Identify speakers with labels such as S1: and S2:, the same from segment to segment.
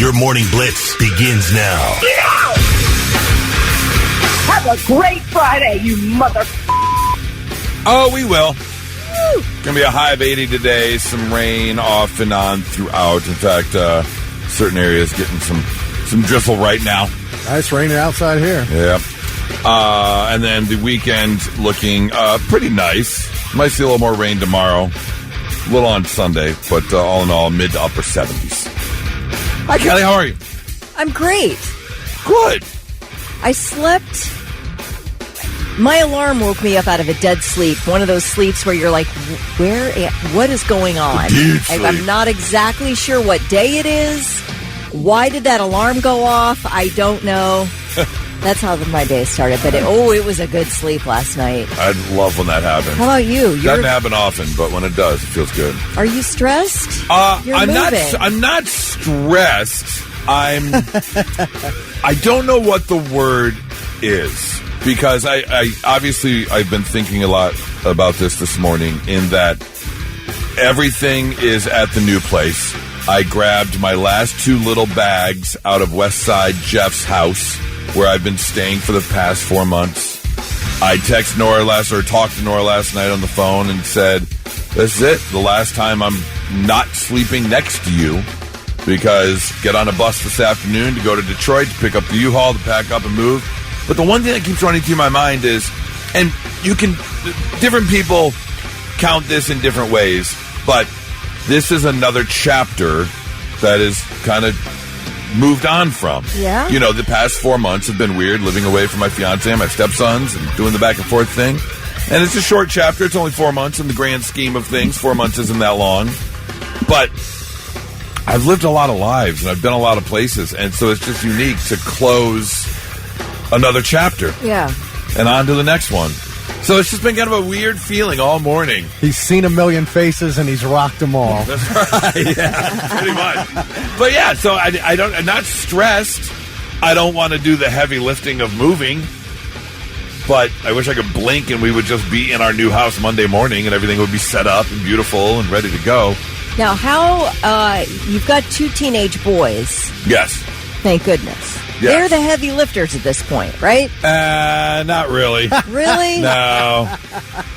S1: Your morning blitz begins now.
S2: Yeah! Have a great Friday, you mother...
S3: Oh, we will. Going to be a high of 80 today. Some rain off and on throughout. In fact, certain areas getting some drizzle right now.
S4: It's raining outside here.
S3: Yeah. And then the weekend looking pretty nice. Might see a little more rain tomorrow. A little on Sunday, but all in all, mid to upper 70s. Hi, Kelly. How are you?
S5: I'm great.
S3: Good.
S5: I slept... My alarm woke me up out of a dead sleep. One of those sleeps where you're like, what is going on? I'm not exactly sure what day it is. Why did that alarm go off? I don't know. That's how my day started. But it was a good sleep last night.
S3: I love when that happens.
S5: How about you?
S3: Doesn't happen often, but when it does, it feels good.
S5: Are you stressed?
S3: I'm not stressed. I don't know what the word is. Because I obviously I've been thinking a lot about this morning in that everything is at the new place. I grabbed my last 2 little bags out of West Side Jeff's house where I've been staying for the past 4 months. I talked to Nora last night on the phone and said, this is it. The last time I'm not sleeping next to you because get on a bus this afternoon to go to Detroit to pick up the U-Haul to pack up and move. But the one thing that keeps running through my mind is, and different people count this in different ways, but this is another chapter that is kind of moved on from.
S5: Yeah.
S3: You know, the past 4 months have been weird, living away from my fiance and my stepsons and doing the back and forth thing. And it's a short chapter. It's only 4 months in the grand scheme of things. 4 months isn't that long. But I've lived a lot of lives and I've been a lot of places. And so it's just unique to close another chapter.
S5: Yeah.
S3: And on to the next one. So it's just been kind of a weird feeling all morning.
S4: He's seen a million faces and he's rocked them all.
S3: That's right. Yeah, pretty much. But yeah, so I'm not stressed. I don't want to do the heavy lifting of moving. But I wish I could blink and we would just be in our new house Monday morning and everything would be set up and beautiful and ready to go.
S5: Now, you've got 2 teenage boys.
S3: Yes.
S5: Thank goodness.
S3: Yes.
S5: They're the heavy lifters at this point, right?
S3: Not really.
S5: Really?
S3: No.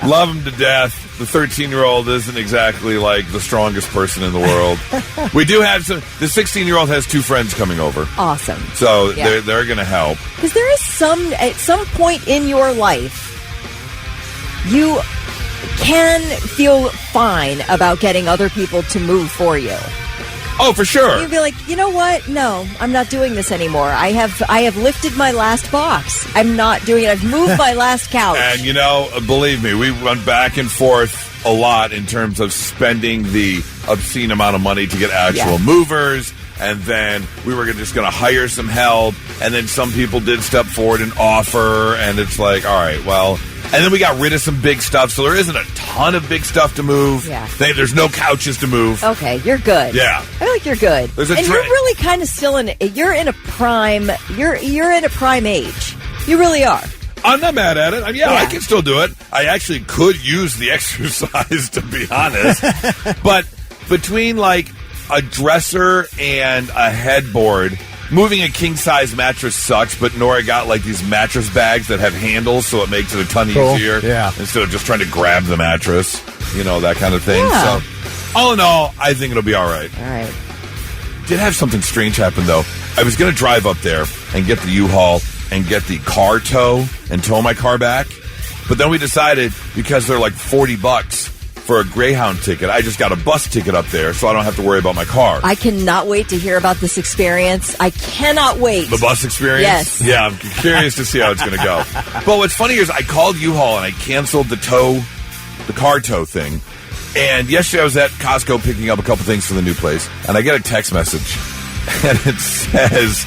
S3: Love them to death. The 13-year-old isn't exactly like the strongest person in the world. We do have the 16-year-old has 2 friends coming over.
S5: Awesome.
S3: So they're going to help.
S5: Because there is at some point in your life, you can feel fine about getting other people to move for you.
S3: Oh, for sure.
S5: You'd be like, you know what? No, I'm not doing this anymore. I have lifted my last box. I'm not doing it. I've moved my last couch.
S3: And, believe me, we went back and forth a lot in terms of spending the obscene amount of money to get actual movers. And then we were just going to hire some help. And then some people did step forward and offer. And it's like, all right, well... And then we got rid of some big stuff, so there isn't a ton of big stuff to move.
S5: Yeah.
S3: There's no couches to move.
S5: Okay, you're good.
S3: Yeah.
S5: I feel like you're good.
S3: You're
S5: really kind of still you're in a prime age. You really are.
S3: I'm not mad at it. I can still do it. I actually could use the exercise, to be honest. But between like a dresser and a headboard... Moving a king-size mattress sucks, but Nora got like these mattress bags that have handles, so it makes it a ton easier.
S4: Yeah.
S3: Instead of just trying to grab the mattress, that kind of thing.
S5: Yeah.
S3: So, all in all, I think it'll be all right.
S5: All right.
S3: Did have something strange happen, though. I was going to drive up there and get the U-Haul and get the car tow and tow my car back. But then we decided, because they're like $40 for a Greyhound ticket, I just got a bus ticket up there, so I don't have to worry about my car.
S5: I cannot wait to hear about this experience. I cannot wait.
S3: The bus experience?
S5: Yes.
S3: Yeah, I'm curious to see how it's going to go. But what's funny is I called U-Haul and I canceled the car tow thing. And yesterday I was at Costco picking up a couple things for the new place, and I get a text message, and it says,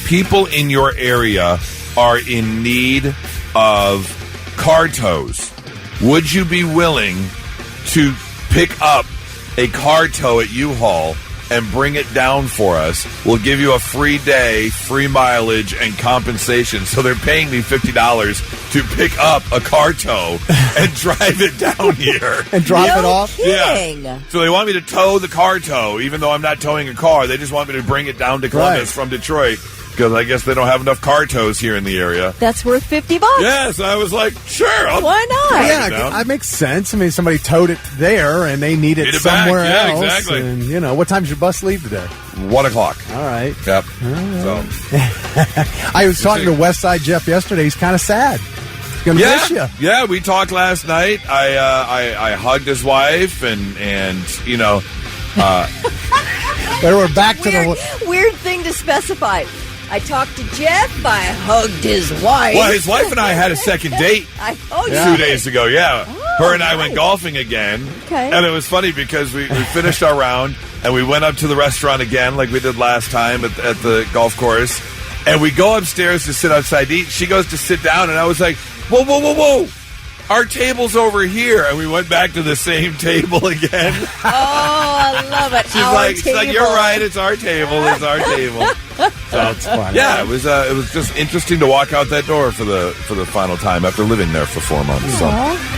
S3: people in your area are in need of car tows. Would you be willing to pick up a car tow at U-Haul and bring it down for us, we'll give you a free day, free mileage, and compensation. So they're paying me $50 to pick up a car tow and drive it down here.
S4: And drop it off?
S5: Kidding.
S3: Yeah. So they want me to tow the car tow, even though I'm not towing a car. They just want me to bring it down to Columbus from Detroit, because I guess they don't have enough car tows here in the area.
S5: That's worth $50.
S3: Yes, I was like, sure.
S5: Why not?
S3: Yeah,
S4: that makes sense. I mean, somebody towed it there, and they need it somewhere else.
S3: Yeah, exactly.
S4: And, what time does your bus leave today?
S3: 1 o'clock.
S4: All right.
S3: Yep.
S4: So I was talking to Westside Jeff yesterday. He's kind of sad. He's going to miss you.
S3: Yeah, we talked last night. I hugged his wife, and
S4: we're back to the
S5: weird thing to specify. I talked to Jeff. I hugged his wife.
S3: Well, his wife and I had a second date 2 days ago. Yeah, her and I went golfing again.
S5: Okay.
S3: And it was funny because we finished our round and we went up to the restaurant again like we did last time at the golf course. And we go upstairs to sit outside to eat. She goes to sit down, and I was like, whoa, whoa, whoa, whoa. Our table's over here. And we went back to the same table again.
S5: Oh, I love it.
S3: She's like, you're right. It's our table. It's our table. So,
S4: that's funny.
S3: Yeah, it was just interesting to walk out that door for the final time after living there for 4 months. So,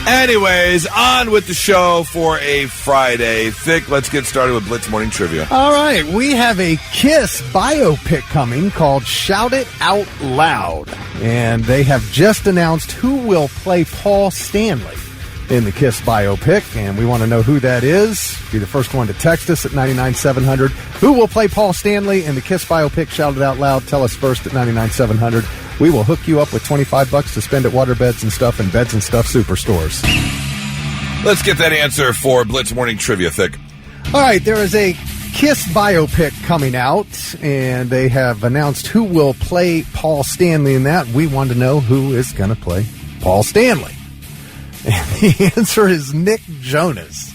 S3: anyways, on with the show for a Friday. Thick, let's get started with Blitz Morning Trivia.
S4: All right, we have a Kiss biopic coming called Shout It Out Loud. And they have just announced who will play Paul Stanley in the Kiss biopic, and we want to know who that is. Be the first one to text us at 99700. Who will play Paul Stanley in the Kiss biopic? Shout it out loud. Tell us first at 99700. We will hook you up with $25 to spend at Waterbeds and Stuff and Beds and Stuff Superstores.
S3: Let's get that answer for Blitz Morning Trivia, Thick.
S4: All right, there is a Kiss biopic coming out, and they have announced who will play Paul Stanley in that. We want to know who is going to play Paul Stanley. And the answer is Nick Jonas.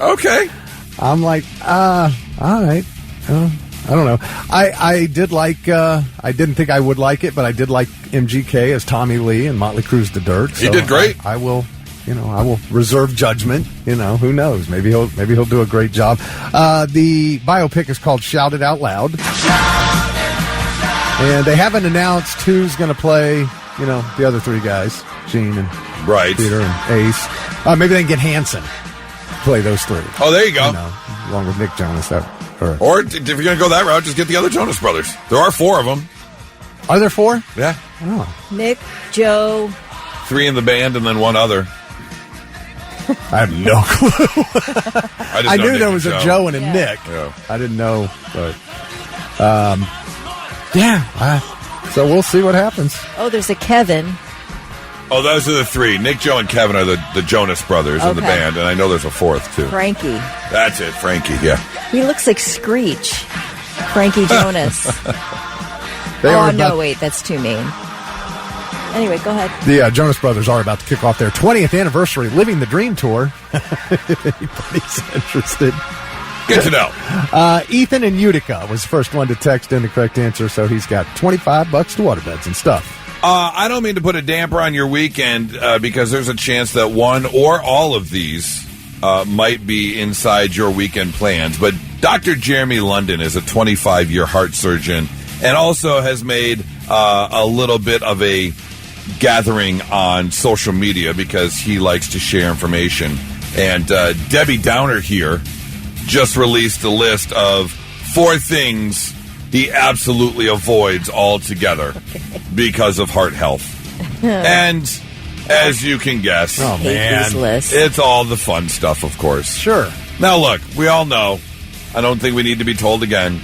S3: Okay.
S4: I'm like, all right. I don't know. I did like, I didn't think I would like it, but I did like MGK as Tommy Lee and Motley Crue's The Dirt.
S3: He did great.
S4: I will reserve judgment. Who knows? Maybe he'll do a great job. The biopic is called Shout It Out Loud. And they haven't announced who's going to play, the other three guys, Gene and Peter and Ace. Maybe they can get Hanson to play those three.
S3: Oh, there you go.
S4: Along with Nick Jonas.
S3: Or if you're going to go that route, just get the other Jonas Brothers. There are 4 of them.
S4: Are there 4?
S3: Yeah.
S4: Oh.
S5: Nick, Joe.
S3: 3 in the band and then 1 other.
S4: I have no clue. I knew there was a Joe and a Nick.
S3: Yeah.
S4: I didn't know, but so we'll see what happens.
S5: Oh, there's a Kevin.
S3: Oh, those are the 3. Nick, Joe, and Kevin are the Jonas Brothers in the band, and I know there's a 4th, too.
S5: Frankie.
S3: That's it, Frankie, yeah.
S5: He looks like Screech. Frankie Jonas. Wait, that's too mean. Anyway, go ahead.
S4: The Jonas Brothers are about to kick off their 20th anniversary Living the Dream Tour. If anybody's interested.
S3: Good to know.
S4: Ethan in Utica was the first one to text in the correct answer, so he's got $25 to Waterbeds and Stuff.
S3: I don't mean to put a damper on your weekend because there's a chance that one or all of these might be inside your weekend plans. But Dr. Jeremy London is a 25-year heart surgeon and also has made a little bit of a gathering on social media because he likes to share information. And Debbie Downer here just released a list of 4 things he absolutely avoids altogether because of heart health. And as you can guess, it's all the fun stuff, of course.
S4: Sure.
S3: Now, look, we all know, I don't think we need to be told again,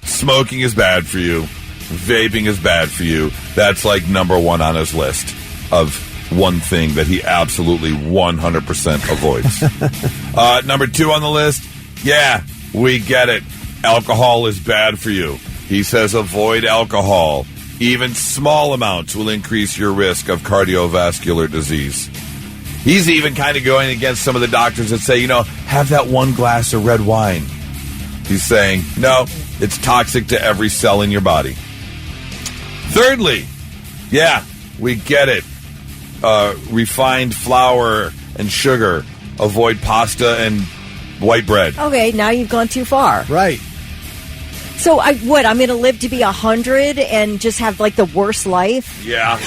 S3: smoking is bad for you. Vaping is bad for you. That's like number 1 on his list of one thing that he absolutely 100% avoids. Number 2 on the list, we get it. Alcohol is bad for you. He says avoid alcohol. Even small amounts will increase your risk of cardiovascular disease. He's even kind of going against some of the doctors that say, have that 1 glass of red wine. He's saying, no, it's toxic to every cell in your body. Thirdly, we get it. Refined flour and sugar. Avoid pasta and white bread.
S5: Okay, now you've gone too far.
S4: Right.
S5: So I'm going to live to be 100 and just have like the worst life?
S3: Yeah.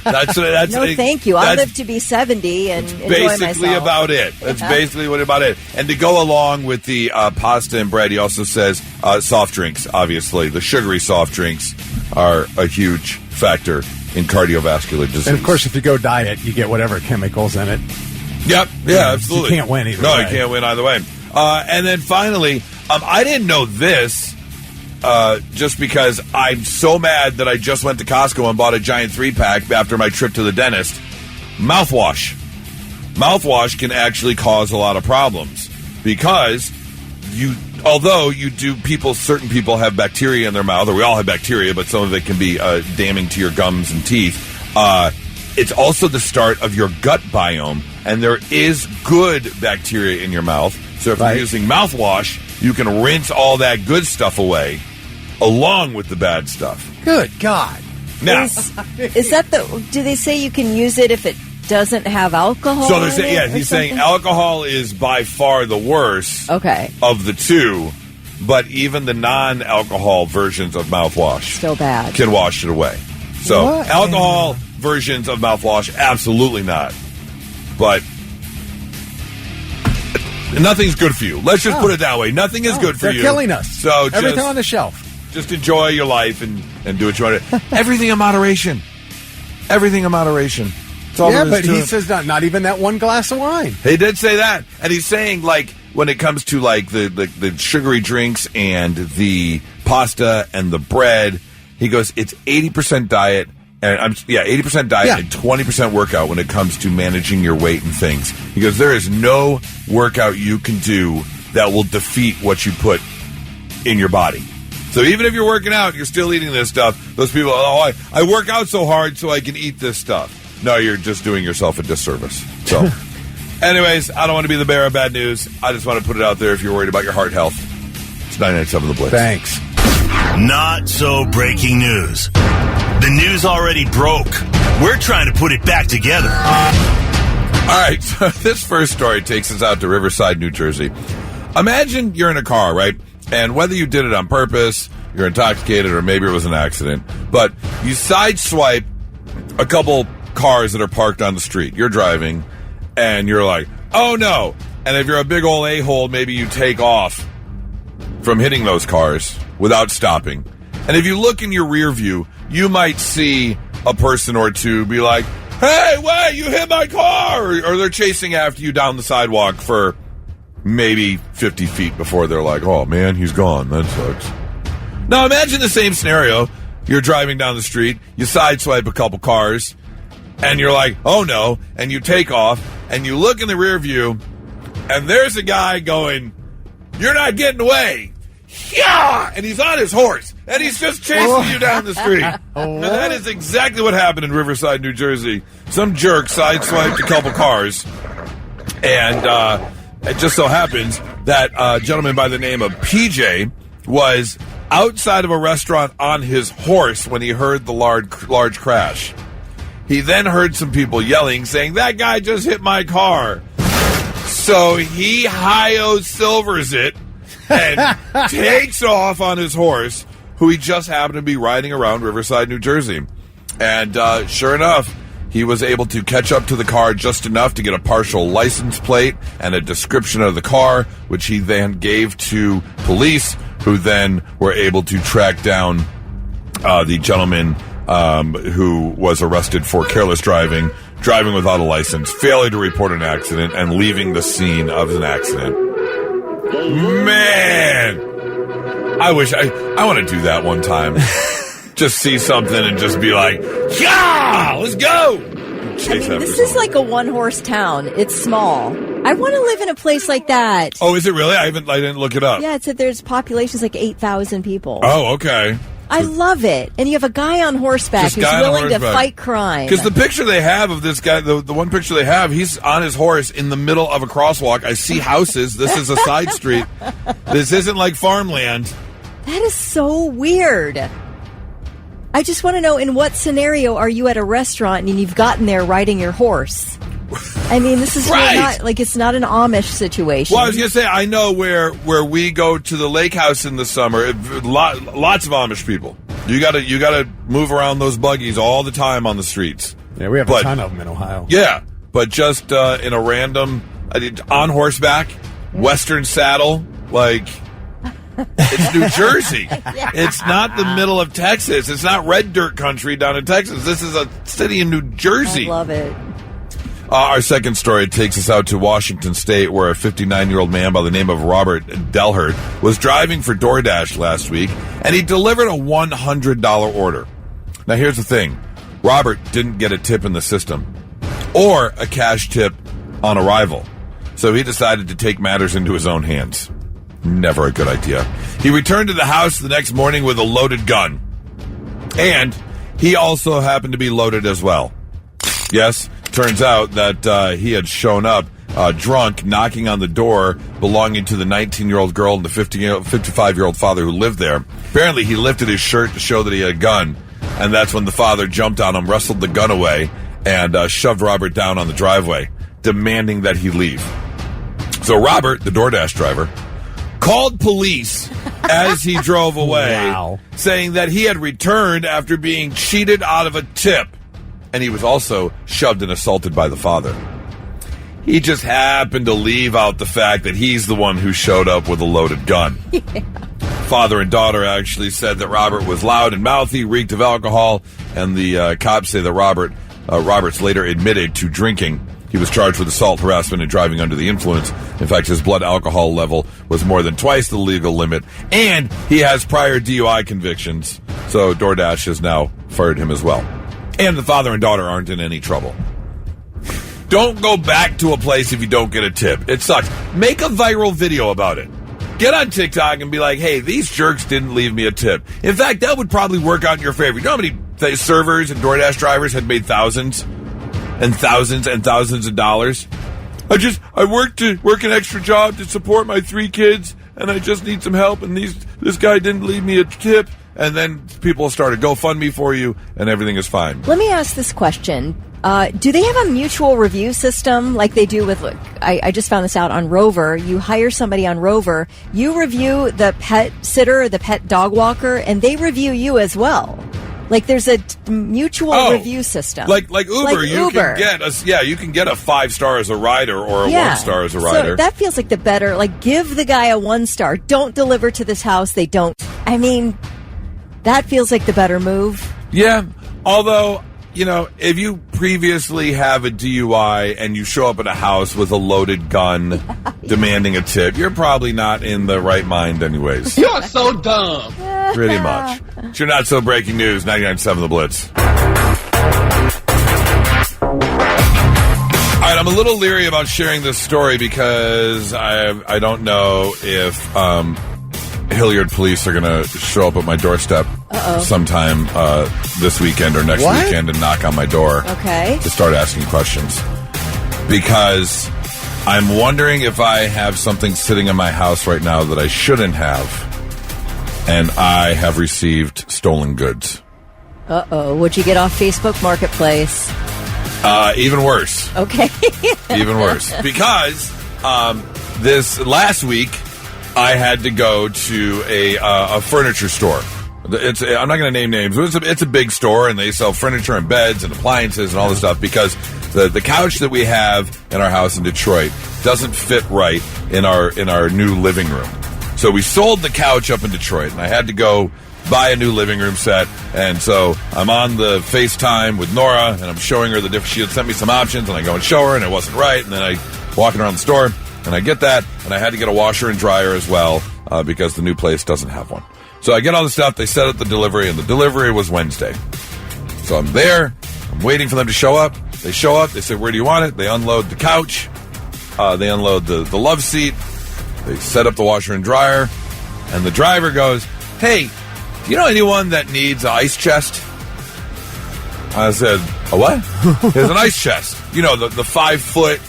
S3: That's
S5: no, thank you. I'll live to be 70 and enjoy myself.
S3: Basically about it. That's basically what about it. And to go along with the pasta and bread, he also says soft drinks, obviously. The sugary soft drinks are a huge factor in cardiovascular disease.
S4: And, of course, if you go diet, you get whatever chemicals in it.
S3: Yep. Yeah, absolutely.
S4: You can't win either way.
S3: No, you can't win either way. And then finally, I didn't know this. Just because I'm so mad that I just went to Costco and bought a giant 3-pack after my trip to the dentist. Mouthwash. Mouthwash can actually cause a lot of problems because certain people have bacteria in their mouth, or we all have bacteria, but some of it can be damning to your gums and teeth. It's also the start of your gut biome, and there is good bacteria in your mouth. So if you're using mouthwash, you can rinse all that good stuff away, along with the bad stuff.
S4: Good God.
S3: Now,
S5: is that do they say you can use it if it doesn't have alcohol?
S3: So he's saying alcohol is by far the worst of the two, but even the non-alcohol versions of mouthwash
S5: still bad
S3: can wash it away. So alcohol versions of mouthwash, absolutely not. But nothing's good for you. Let's just put it that way. Nothing is good for you.
S4: They're killing us.
S3: So
S4: everything on the shelf.
S3: Just enjoy your life and do what you want to. Everything in moderation. Everything in moderation.
S4: Yeah, but he says not even that one glass of wine.
S3: He did say that. And he's saying, like, when it comes to, like, the sugary drinks and the pasta and the bread, he goes, it's 80% diet. And 80% diet and 20% workout when it comes to managing your weight and things. He goes, there is no workout you can do that will defeat what you put in your body. So even if you're working out, you're still eating this stuff. Those people, I work out so hard so I can eat this stuff. No, you're just doing yourself a disservice. So, anyways, I don't want to be the bearer of bad news. I just want to put it out there if you're worried about your heart health. It's 99.7 The Blitz.
S4: Thanks.
S1: Not so breaking news. The news already broke. We're trying to put it back together.
S3: All right, so this first story takes us out to Riverside, New Jersey. Imagine you're in a car, right? And whether you did it on purpose, you're intoxicated, or maybe it was an accident, but you sideswipe a couple cars that are parked on the street. You're driving, and you're like, oh no. And if you're a big old a-hole, maybe you take off from hitting those cars without stopping. And if you look in your rear view, you might see a person or two be like, hey, wait, you hit my car! Or they're chasing after you down the sidewalk for maybe 50 feet before they're like, oh, man, he's gone. That sucks. Now, imagine the same scenario. You're driving down the street, you sideswipe a couple cars, and you're like, oh, no, and you take off, and you look in the rear view, and there's a guy going, you're not getting away. Yeah! And he's on his horse, and he's just chasing you down the street. And that is exactly what happened in Riverside, New Jersey. Some jerk sideswiped a couple cars, and it just so happens that a gentleman by the name of PJ was outside of a restaurant on his horse when he heard the large crash. He then heard some people yelling, saying, that guy just hit my car. So he silvers it and takes off on his horse, who he just happened to be riding around Riverside, New Jersey. And sure enough, he was able to catch up to the car just enough to get a partial license plate and a description of the car, which he then gave to police, who then were able to track down the gentleman who was arrested for careless driving without a license, failing to report an accident, and leaving the scene of an accident. Man, I wish I want to do that one time. Just see something and just be like, yeah, let's go.
S5: This is like a one-horse town. It's small. I want to live in a place like that.
S3: Oh, is it really? I didn't look it up.
S5: Yeah, it said there's populations like 8,000 people.
S3: Oh, okay.
S5: I love it. And you have a guy on horseback who's willing to fight crime.
S3: Because the picture they have of this guy, the one picture they have, he's on his horse in the middle of a crosswalk. I see houses. This is a side street. This isn't like farmland.
S5: That is so weird. I just want to know, in what scenario are you at a restaurant and you've gotten there riding your horse? I mean, this is
S3: Right.
S5: really not like it's not an Amish situation.
S3: Well, I was going to say, I know where we go to the lake house in the summer. Lots of Amish people. You gotta move around those buggies all the time on the streets.
S4: Yeah, we have a ton of them in Ohio.
S3: Yeah, but just in a random on horseback, Western saddle, like it's New Jersey. It's not the middle of Texas. It's not red dirt country down in Texas. This is a city in New Jersey.
S5: I love it.
S3: Our second story takes us out to Washington State, where a 59-year-old man by the name of Robert Delhert was driving for DoorDash last week, and he delivered a $100 order. Now, here's the thing. Robert didn't get a tip in the system or a cash tip on arrival, so he decided to take matters into his own hands. Never a good idea. He returned to the house the next morning with a loaded gun, and he also happened to be loaded as well. Yes, turns out that he had shown up drunk, knocking on the door belonging to the 19-year-old girl and the 55-year-old father who lived there. Apparently, he lifted his shirt to show that he had a gun, and that's when the father jumped on him, wrestled the gun away, and shoved Robert down on the driveway, demanding that he leave. So Robert, the DoorDash driver, called police as he drove away, saying that he had returned after being cheated out of a tip. And he was also shoved and assaulted by the father. He just happened to leave out the fact that he's the one who showed up with a loaded gun. Yeah. Father and daughter actually said that Robert was loud and mouthy, reeked of alcohol, and the cops say that Robert's later admitted to drinking. He was charged with assault, harassment, and driving under the influence. In fact, his blood alcohol level was more than twice the legal limit, and he has prior DUI convictions. So DoorDash has now fired him as well. And the father and daughter aren't in any trouble. Don't go back to a place if you don't get a tip. It sucks. Make a viral video about it. Get on TikTok and be like, hey, these jerks didn't leave me a tip. In fact, that would probably work out in your favor. You know how many servers and DoorDash drivers had made thousands and thousands and thousands of dollars? I work an extra job to support my 3 kids, and I just need some help, and this guy didn't leave me a tip. And then people start a GoFundMe for you, and everything is fine.
S5: Let me ask this question. Do they have a mutual review system like they do with, I just found this out on Rover. You hire somebody on Rover, you review the pet sitter, the pet dog walker, and they review you as well. Like there's a mutual review system.
S3: Like Uber. You can get a 5-star as a rider or a 1-star as a rider.
S5: So that feels like the better, like give the guy a 1-star. Don't deliver to this house. They don't. I mean, that feels like the better move.
S3: Yeah. Although, if you previously have a DUI and you show up at a house with a loaded gun demanding a tip, you're probably not in the right mind anyways.
S6: You're so dumb.
S3: Pretty much. It's your Not So Breaking News, 99.7 The Blitz. All right, I'm a little leery about sharing this story because I don't know if Hilliard police are going to show up at my doorstep sometime this weekend or next weekend and knock on my door to start asking questions. Because I'm wondering if I have something sitting in my house right now that I shouldn't have, and I have received stolen goods.
S5: What'd you get off Facebook Marketplace?
S3: Even worse.
S5: Okay.
S3: Even worse. Because this last week, I had to go to a furniture store. I'm not going to name names. It's a big store, and they sell furniture and beds and appliances and all this stuff because the couch that we have in our house in Detroit doesn't fit right in our new living room. So we sold the couch up in Detroit, and I had to go buy a new living room set. And so I'm on the FaceTime with Nora, and I'm showing her the different. She had sent me some options, and I go and show her, and it wasn't right. And then I walking around the store, and I get that, and I had to get a washer and dryer as well because the new place doesn't have one. So I get all the stuff. They set up the delivery, and the delivery was Wednesday. So I'm there. I'm waiting for them to show up. They show up. They say, where do you want it? They unload the couch. They unload the love seat. They set up the washer and dryer. And the driver goes, hey, do you know anyone that needs an ice chest? I said, a what? There's an ice chest. The 5-foot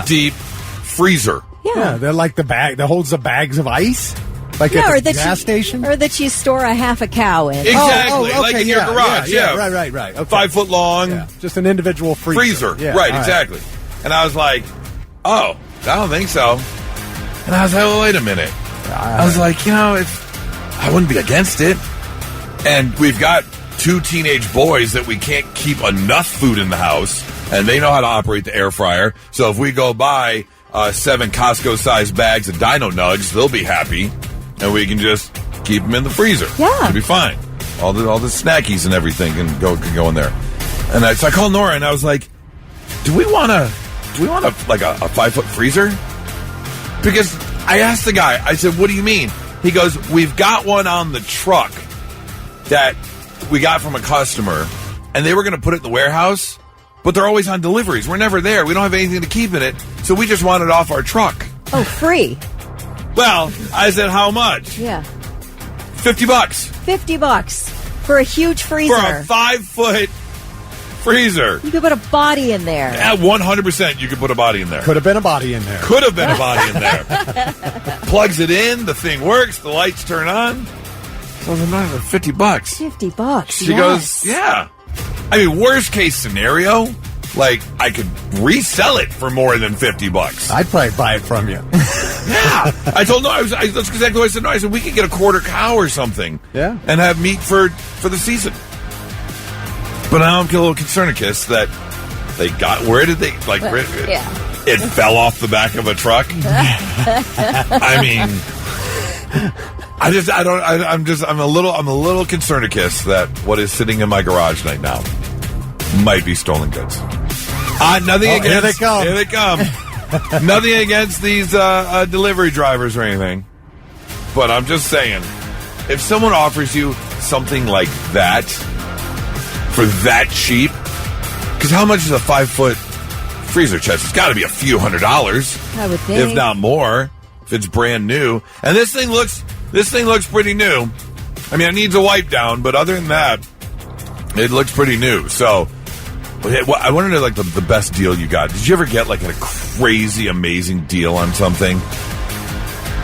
S3: deep freezer.
S4: Yeah, they're like the bag that holds the bags of ice. Like at the gas station?
S5: Or that you store a half a cow in.
S3: Exactly, like in your garage.
S4: Right. Okay.
S3: 5 foot long.
S4: Yeah. Just an individual freezer.
S3: Right, exactly. And I was like, oh, I don't think so. And I was like, well, wait a minute. I was like, I wouldn't be against it. And we've got 2 teenage boys that we can't keep enough food in the house, and they know how to operate the air fryer. So if we go buy 7 Costco-sized bags of Dino Nugs, they'll be happy, and we can just keep them in the freezer.
S5: Yeah.
S3: It'll be fine. All the snackies and everything can go in there. And so I called Nora, and I was like, do we want like a 5-foot freezer? Because I asked the guy, I said, what do you mean? He goes, we've got one on the truck that we got from a customer, and they were going to put it in the warehouse, but they're always on deliveries. We're never there. We don't have anything to keep in it, so we just want it off our truck.
S5: Oh, free.
S3: Well, I said, how much?
S5: Yeah.
S3: $50.
S5: $50 for a huge freezer.
S3: For a 5-foot freezer.
S5: You could put a body in there.
S3: Yeah, 100% you could put a body in there.
S4: Could have been a body in there.
S3: Could have been a body in there. Plugs it in, the thing works, the lights turn on. So it was another $50.
S5: $50.
S3: She goes, yeah. I mean, worst case scenario, like I could resell it for more than $50.
S4: I'd probably buy it from you.
S3: Yeah. I told no, that's exactly what I said. No, I said we could get a quarter cow or something.
S4: Yeah.
S3: And have meat for the season. But now I'm a little concernicus that they got. Where did they like?
S5: Yeah.
S3: It fell off the back of a truck. I mean, I'm a little concernicus that what is sitting in my garage right now might be stolen goods. Nothing against.
S4: Here they come.
S3: Here they come. Nothing against these delivery drivers or anything. But I'm just saying, if someone offers you something like that for that cheap, because how much is a 5-foot freezer chest? It's got to be a few $100s.
S5: I would think.
S3: If not more, if it's brand new. And this thing looks pretty new. I mean, it needs a wipe down, but other than that, it looks pretty new. So I want to know like the best deal you got. Did you ever get like a crazy, amazing deal on something?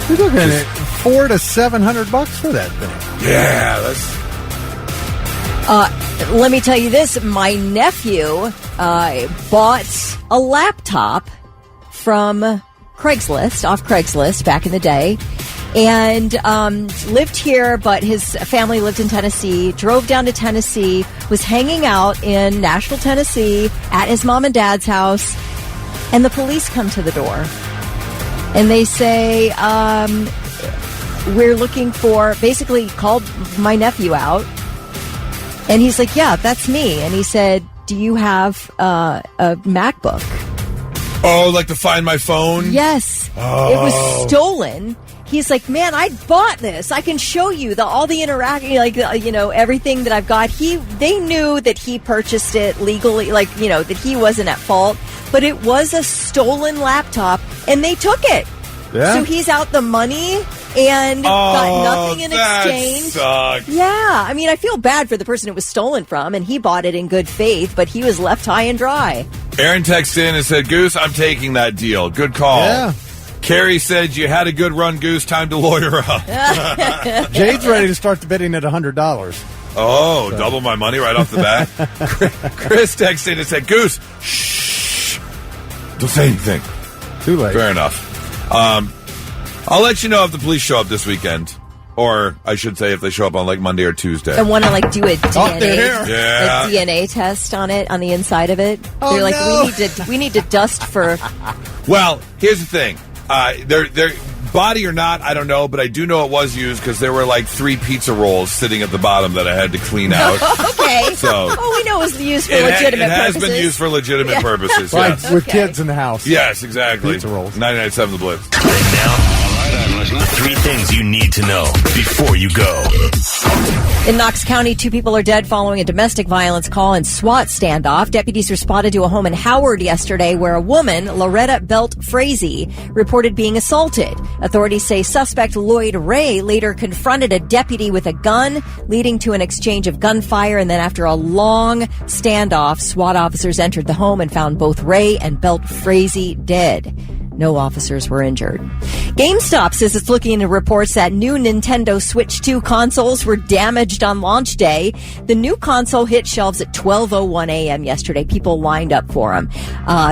S4: You're looking at $400 to $700 for that thing.
S3: Yeah, that's.
S5: Let me tell you this. My nephew bought a laptop from Craigslist, off Craigslist back in the day, and lived here, but his family lived in Tennessee, drove down to Tennessee, was hanging out in Nashville, Tennessee at his mom and dad's house, and the police come to the door. And they say, we're looking for, basically called my nephew out. And he's like, yeah, that's me. And he said, do you have a MacBook?
S3: Oh, like to Find My Phone?
S5: Yes.
S3: Oh.
S5: It was stolen. He's like, man, I bought this. I can show you all the interaction, everything that I've got. They knew that he purchased it legally, that he wasn't at fault. But it was a stolen laptop, and they took it.
S4: Yeah.
S5: So he's out the money and got nothing in exchange.
S3: Sucks.
S5: Yeah. I mean, I feel bad for the person it was stolen from, and he bought it in good faith, but he was left high and dry.
S3: Aaron texted in and said, Goose, I'm taking that deal. Good call.
S4: Yeah.
S3: Carrie said, you had a good run, Goose. Time to lawyer up.
S4: Jade's ready to start the bidding at $100.
S3: Oh, so. Double my money right off the bat. Chris texted in and said, Goose, shh. Don't say anything.
S4: Too late.
S3: Fair enough. I'll let you know if the police show up this weekend. Or I should say if they show up on like Monday or Tuesday.
S5: I want to do a DNA,
S3: yeah.
S5: a DNA test on it, on the inside of it.
S4: Oh,
S5: They're like,
S4: no.
S5: we need to dust for.
S3: Well, here's the thing. They're body or not, I don't know, but I do know it was used because there were like 3 pizza rolls sitting at the bottom that I had to clean out.
S5: Okay.
S3: So
S5: we know it was used for legitimate purposes.
S3: It has been used for legitimate purposes,
S4: Like
S3: yes.
S4: with kids in the house.
S3: Yes, exactly.
S4: Pizza rolls.
S3: 99.7 The Blitz.
S1: And now, 3 things you need to know before you go.
S5: In Knox County, 2 people are dead following a domestic violence call and SWAT standoff. Deputies responded to a home in Howard yesterday where a woman, Loretta Belt Frazee, reported being assaulted. Authorities say suspect Lloyd Ray later confronted a deputy with a gun, leading to an exchange of gunfire. And then after a long standoff, SWAT officers entered the home and found both Ray and Belt Frazee dead. No officers were injured. GameStop says it's looking into reports that new Nintendo Switch 2 consoles were damaged on launch day. The new console hit shelves at 12:01 a.m. yesterday. People lined up for them.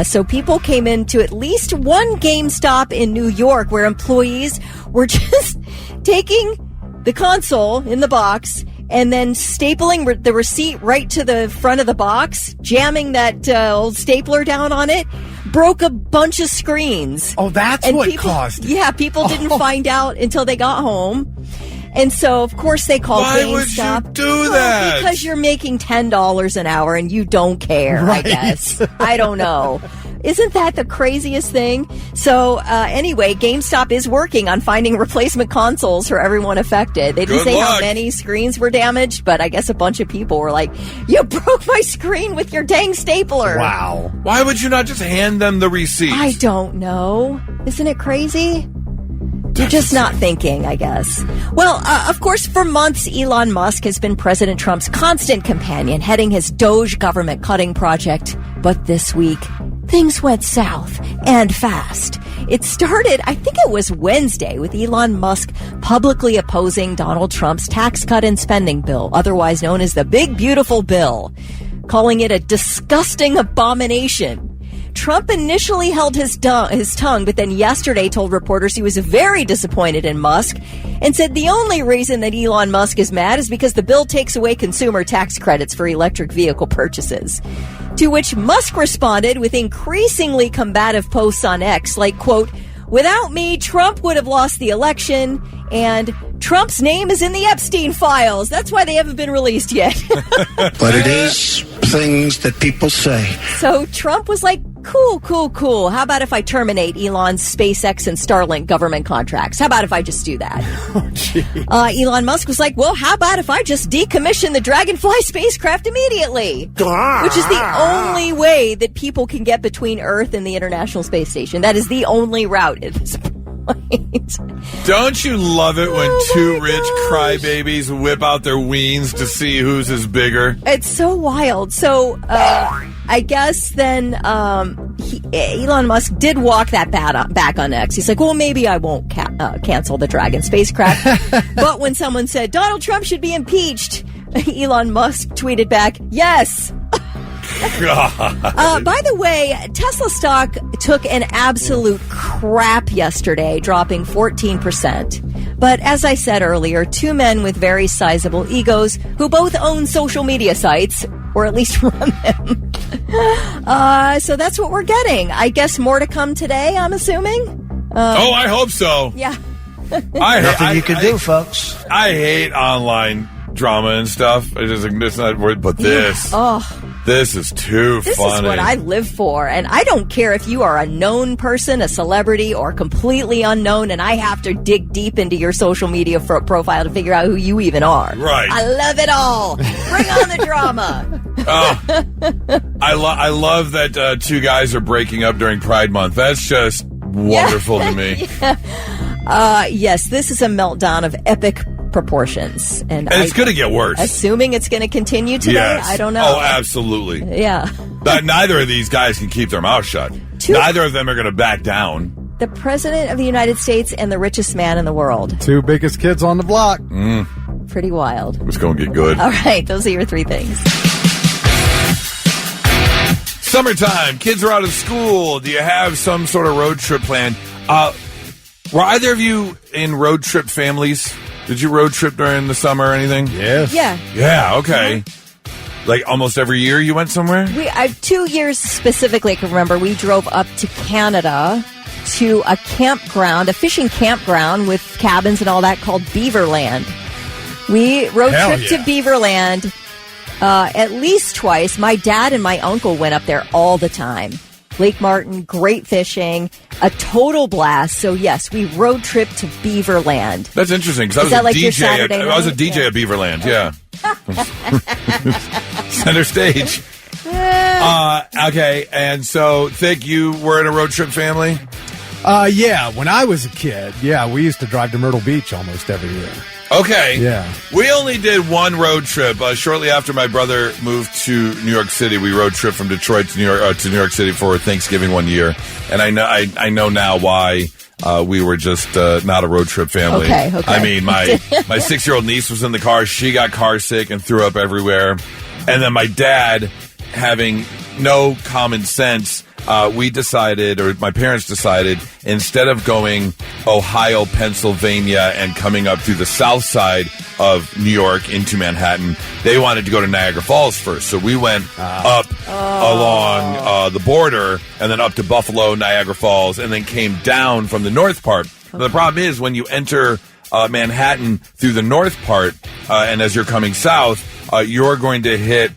S5: So people came into at least one GameStop in New York where employees were just taking the console in the box and then stapling the receipt right to the front of the box, jamming that old stapler down on it, broke a bunch of screens.
S4: Oh, that's
S5: and
S4: what caused it.
S5: Yeah, people didn't find out until they got home. And so, of course, they called
S3: Why
S5: GameStop.
S3: would you do that?
S5: Because you're making $10 an hour and you don't care,
S4: Right.
S5: I guess. I don't know. Isn't that the craziest thing? So, anyway, GameStop is working on finding replacement consoles for everyone affected. They didn't
S3: Good
S5: say how
S3: luck.
S5: many screens were damaged, but I guess a bunch of people were like, you broke my screen with your dang stapler.
S4: Wow.
S3: Why would you not just hand them the receipt?
S5: I don't know. Isn't it crazy? You're just not thinking, I guess. Well, of course, for months, Elon Musk has been President Trump's constant companion, heading his Doge government cutting project. But this week, things went south and fast. It started, I think it was Wednesday, with Elon Musk publicly opposing Donald Trump's tax cut and spending bill, otherwise known as the Big Beautiful Bill, calling it a disgusting abomination. Trump initially held his tongue, but then yesterday told reporters he was very disappointed in Musk and said the only reason that Elon Musk is mad is because the bill takes away consumer tax credits for electric vehicle purchases. To which Musk responded with increasingly combative posts on X, like, quote, "Without me, Trump would have lost the election, and Trump's name is in the Epstein files. That's why they haven't been released yet."
S6: But it is things that people say.
S5: So Trump was like, cool. How about if I terminate Elon's SpaceX and Starlink government contracts? How about if I just do that? Elon Musk was like, well, how about if I just decommission the Dragonfly spacecraft immediately? Which is the only way that people can get between Earth and the International Space Station. That is the only route at this point.
S3: Don't you love it when two rich
S5: gosh.
S3: crybabies whip out their weens to see whose is bigger?
S5: It's so wild. So I guess then Elon Musk did walk that back on X. He's like, well, maybe I won't cancel the Dragon spacecraft. But when someone said Donald Trump should be impeached, Elon Musk tweeted back, yes. By the way, Tesla stock took an absolute crap yesterday, dropping 14%. But as I said earlier, two men with very sizable egos who both own social media sites, or at least run them. So that's what we're getting. I guess more to come today, I'm assuming.
S3: I hope so.
S5: Yeah.
S6: Nothing you can do, folks.
S3: I hate online drama and stuff. It's not worth, but this. This is too
S5: This
S3: funny.
S5: is what I live for, and I don't care if you are a known person, a celebrity, or completely unknown, and I have to dig deep into your social media profile to figure out who you even are.
S3: Right.
S5: I love it all. Bring on the drama.
S3: I love that two guys are breaking up during Pride Month. That's just wonderful to me.
S5: Yes, this is a meltdown of epic proportions. And
S3: it's going to get worse.
S5: Assuming it's going to continue today,
S3: Yes.
S5: I don't know.
S3: Oh, absolutely.
S5: Yeah.
S3: Neither of these guys can keep their mouth shut. Neither of them are going to back down.
S5: The President of the United States and the richest man in the world.
S4: Two biggest kids on the block.
S5: Pretty wild.
S3: It's going to get good.
S5: All right, those are your three things.
S3: Summertime. Kids are out of school. Do you have some sort of road trip planned? Were either of you in road trip families? Did you road trip during the summer or anything?
S4: Yes.
S5: Yeah.
S3: Yeah, okay. Like almost every year you went somewhere?
S5: I 2 years specifically, I can remember. We drove up to Canada to a campground, a fishing campground with cabins and all that called Beaverland. We road tripped to Beaverland at least twice. My dad and my uncle went up there all the time. Lake Martin, great fishing, a total blast. So yes, we road tripped to Beaverland.
S3: That's interesting because I was
S5: that
S3: a
S5: like your
S3: DJ.
S5: Saturday
S3: I was a
S5: night?
S3: DJ at Beaverland. Yeah, center stage. Okay, and so think you were in a road trip family?
S4: Yeah, when I was a kid, we used to drive to Myrtle Beach almost every year.
S3: Okay.
S4: Yeah.
S3: We only did one road trip. Shortly after my brother moved to New York City, we road trip from Detroit to New York City for Thanksgiving one year. And I know now why we were just not a road trip family.
S5: Okay.
S3: I mean, my 6-year-old niece was in the car. She got car sick and threw up everywhere. And then my dad, having no common sense, my parents decided, instead of going Ohio, Pennsylvania, and coming up through the south side of New York into Manhattan, they wanted to go to Niagara Falls first. So we went up along the border and then up to Buffalo, Niagara Falls, and then came down from the north part. Okay. The problem is when you enter Manhattan through the north part, and as you're coming south, you're going to hit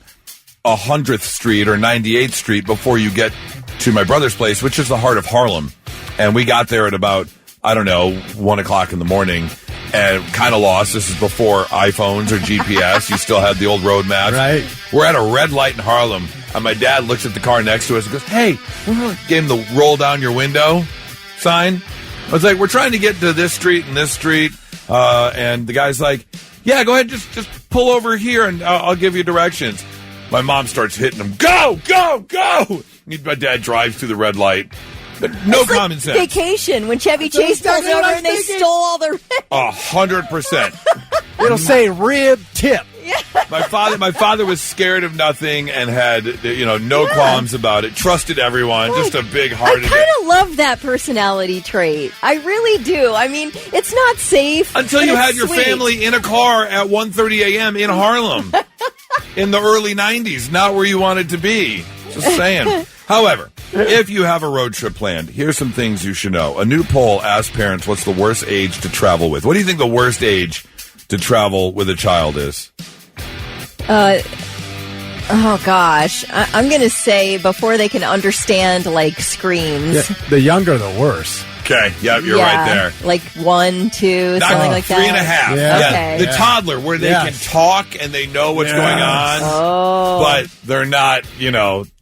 S3: 100th Street or 98th Street before you get to my brother's place, which is the heart of Harlem. And we got there at about, 1 o'clock in the morning and kind of lost. This is before iPhones or GPS. You still had the old road maps.
S4: Right.
S3: We're at a red light in Harlem, and my dad looks at the car next to us and goes, "Hey," gave him the roll down your window sign. I was like, "We're trying to get to this street and this street." And the guy's like, "Yeah, go ahead, just pull over here and I'll give you directions." My mom starts hitting him. Go, go, go! My dad drives through the red light. No
S5: it's
S3: common
S5: like
S3: sense.
S5: Vacation when Chevy Chase pulls over and they stole all the
S3: 100%.
S4: It'll say rib tip.
S5: Yeah.
S3: My father was scared of nothing and had no qualms about it. Trusted everyone. Right. Just a big-hearted.
S5: I kind of love that personality trait. I really do. I mean, it's not safe
S3: until you had your
S5: sweet.
S3: family in a car at 1:30 a.m. in Harlem in the early 90s. Not where you wanted to be. Just saying. However, if you have a road trip planned, here's some things you should know. A new poll asked parents what's the worst age to travel with. What do you think the worst age to travel with a child is?
S5: Oh gosh, I'm gonna say before they can understand like screams.
S4: Yeah, the younger, the worse.
S3: Okay, yep, you're right there.
S5: Like 1, 2, something like that.
S3: 3.5.
S4: Yeah.
S5: Okay.
S3: The toddler, where they can talk and they know what's going on, but they're not,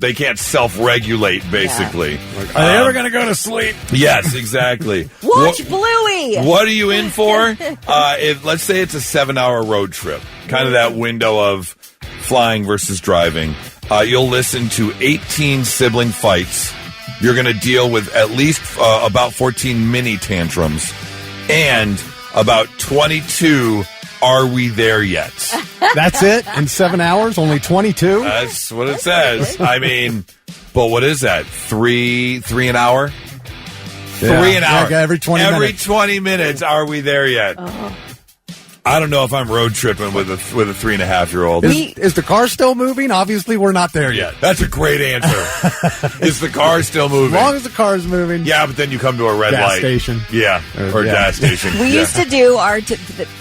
S3: they can't self-regulate, basically.
S4: Are they ever going to go to sleep?
S3: Yes, exactly.
S5: Watch Bluey!
S3: What are you in for? Let's say it's a 7-hour road trip, kind of that window of flying versus driving. You'll listen to 18 sibling fights. You're going to deal with at least about 14 mini tantrums and about 22 "Are we there yet?"
S4: That's it? In 7 hours? Only 22?
S3: That's what it says. I mean, but what is that? Three an hour?
S4: Yeah.
S3: 3 an hour.
S4: Yeah, every 20 minutes.
S3: Every 20 minutes, "Are we there yet?" I don't know if I'm road tripping with a 3.5-year-old.
S4: Is the car still moving? Obviously, we're not there yet.
S3: That's a great answer. Is the car still moving?
S4: As long as the car's moving.
S3: Yeah, but then you come to a red
S4: gas
S3: light.
S4: Station.
S3: Yeah, or gas station.
S5: We used to do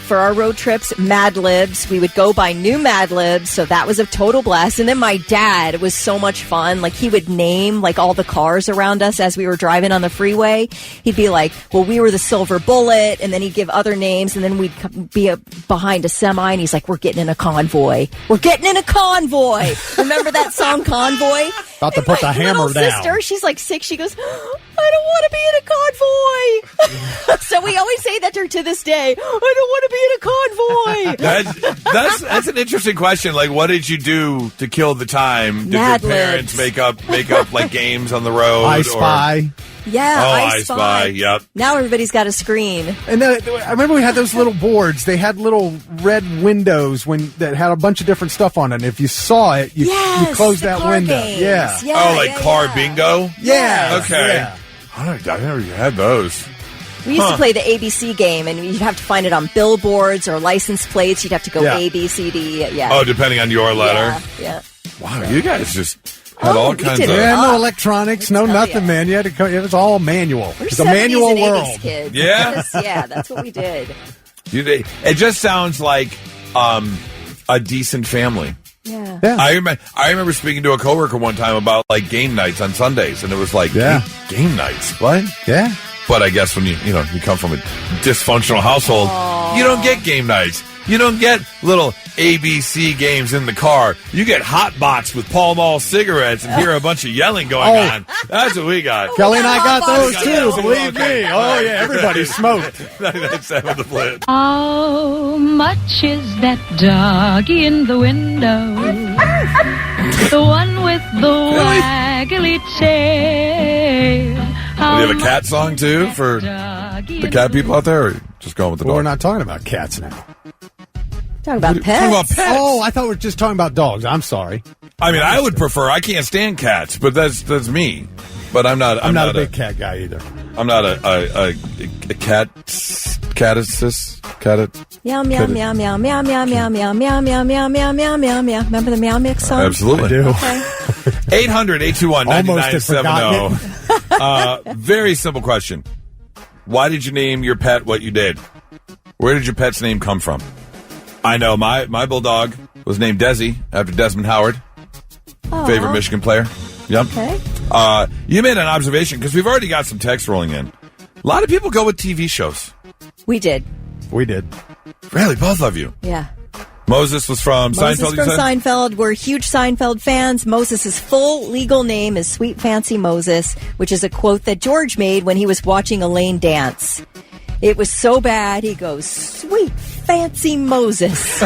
S5: for our road trips, Mad Libs. We would go buy new Mad Libs, so that was a total blast. And then my dad, it was so much fun. Like, he would name, like, all the cars around us as we were driving on the freeway. He'd be like, well, we were the Silver Bullet, and then he'd give other names, and then we'd be behind a semi, and he's like, we're getting in a convoy. We're getting in a convoy. Remember that song, Convoy?
S4: About to put the hammer down.
S5: Sister, she's like 6. She goes, I don't want to be in a convoy. So we always say that to her to this day. I don't want to be in a convoy.
S3: That's an interesting question. Like, what did you do to kill the time? Did
S5: Mad
S3: your parents make up like games on the road?
S4: I Spy.
S5: Yeah,
S3: I Spy. Yep.
S5: Now everybody's got a screen.
S4: And I remember we had those little boards. They had little red windows that had a bunch of different stuff on it. And if you saw it, you closed that window.
S5: Games.
S3: Yeah. Car bingo?
S4: Yeah.
S3: Okay.
S4: Yeah.
S3: I never had those.
S5: We used to play the ABC game, and you'd have to find it on billboards or license plates. You'd have to go A, B, C, D. Yeah.
S3: Oh, depending on your letter?
S5: Yeah.
S3: Wow, you guys just had all kinds of...
S4: Yeah, no electronics, no nothing, man. You had to it was all manual.
S5: We're
S4: It's a manual
S5: 70s and 80s
S4: world.
S5: kids.
S3: Yeah?
S5: Yeah, that's what we did.
S3: It just sounds like a decent family.
S5: Yeah.
S3: I remember speaking to a coworker one time about like game nights on Sundays, and it was like, game nights, what?
S4: Yeah.
S3: But I guess when you come from a dysfunctional household, you don't get game nights. You don't get little ABC games in the car. You get hot box with Pall Mall cigarettes and hear a bunch of yelling going on. That's what we got.
S4: Kelly and I got those
S3: got
S4: too,
S3: those.
S4: believe
S3: Okay.
S4: me. Oh, yeah, everybody smoked.
S3: That's seven the Blitz.
S7: How much is that doggy in the window? The one with the waggly tail.
S3: Do you have a cat song, too, for the cat people out there, or just going with the
S4: Well,
S3: dog?
S4: we're not talking about cats now.
S5: Talking about pets.
S3: Talking about pets.
S4: Oh, I thought we were just talking about dogs. I'm sorry.
S3: I mean, I would prefer. I can't stand cats, but that's me. But I'm not.
S4: I'm not a big cat guy either.
S3: I'm not a caticist.
S5: Meow, meow, meow, meow, meow, meow, meow, meow, meow, meow, meow, meow, meow, meow, meow. Remember the Meow Mix song?
S3: Absolutely.
S4: I do.
S3: 800-821-9970. Very simple question. Why did you name your pet what you did? Where did your pet's name come from? I know my bulldog was named Desi after Desmond Howard, favorite Michigan player. Yep.
S5: Okay.
S3: You made an observation because we've already got some text rolling in. A lot of people go with TV shows.
S5: We did.
S4: We did.
S3: Really, both of you.
S5: Yeah.
S3: Moses was from
S5: Moses
S3: Seinfeld,
S5: from
S3: you said?
S5: Seinfeld. We're huge Seinfeld fans. Moses' full legal name is Sweet Fancy Moses, which is a quote that George made when he was watching Elaine dance. It was so bad, he goes, Sweet Fancy Moses.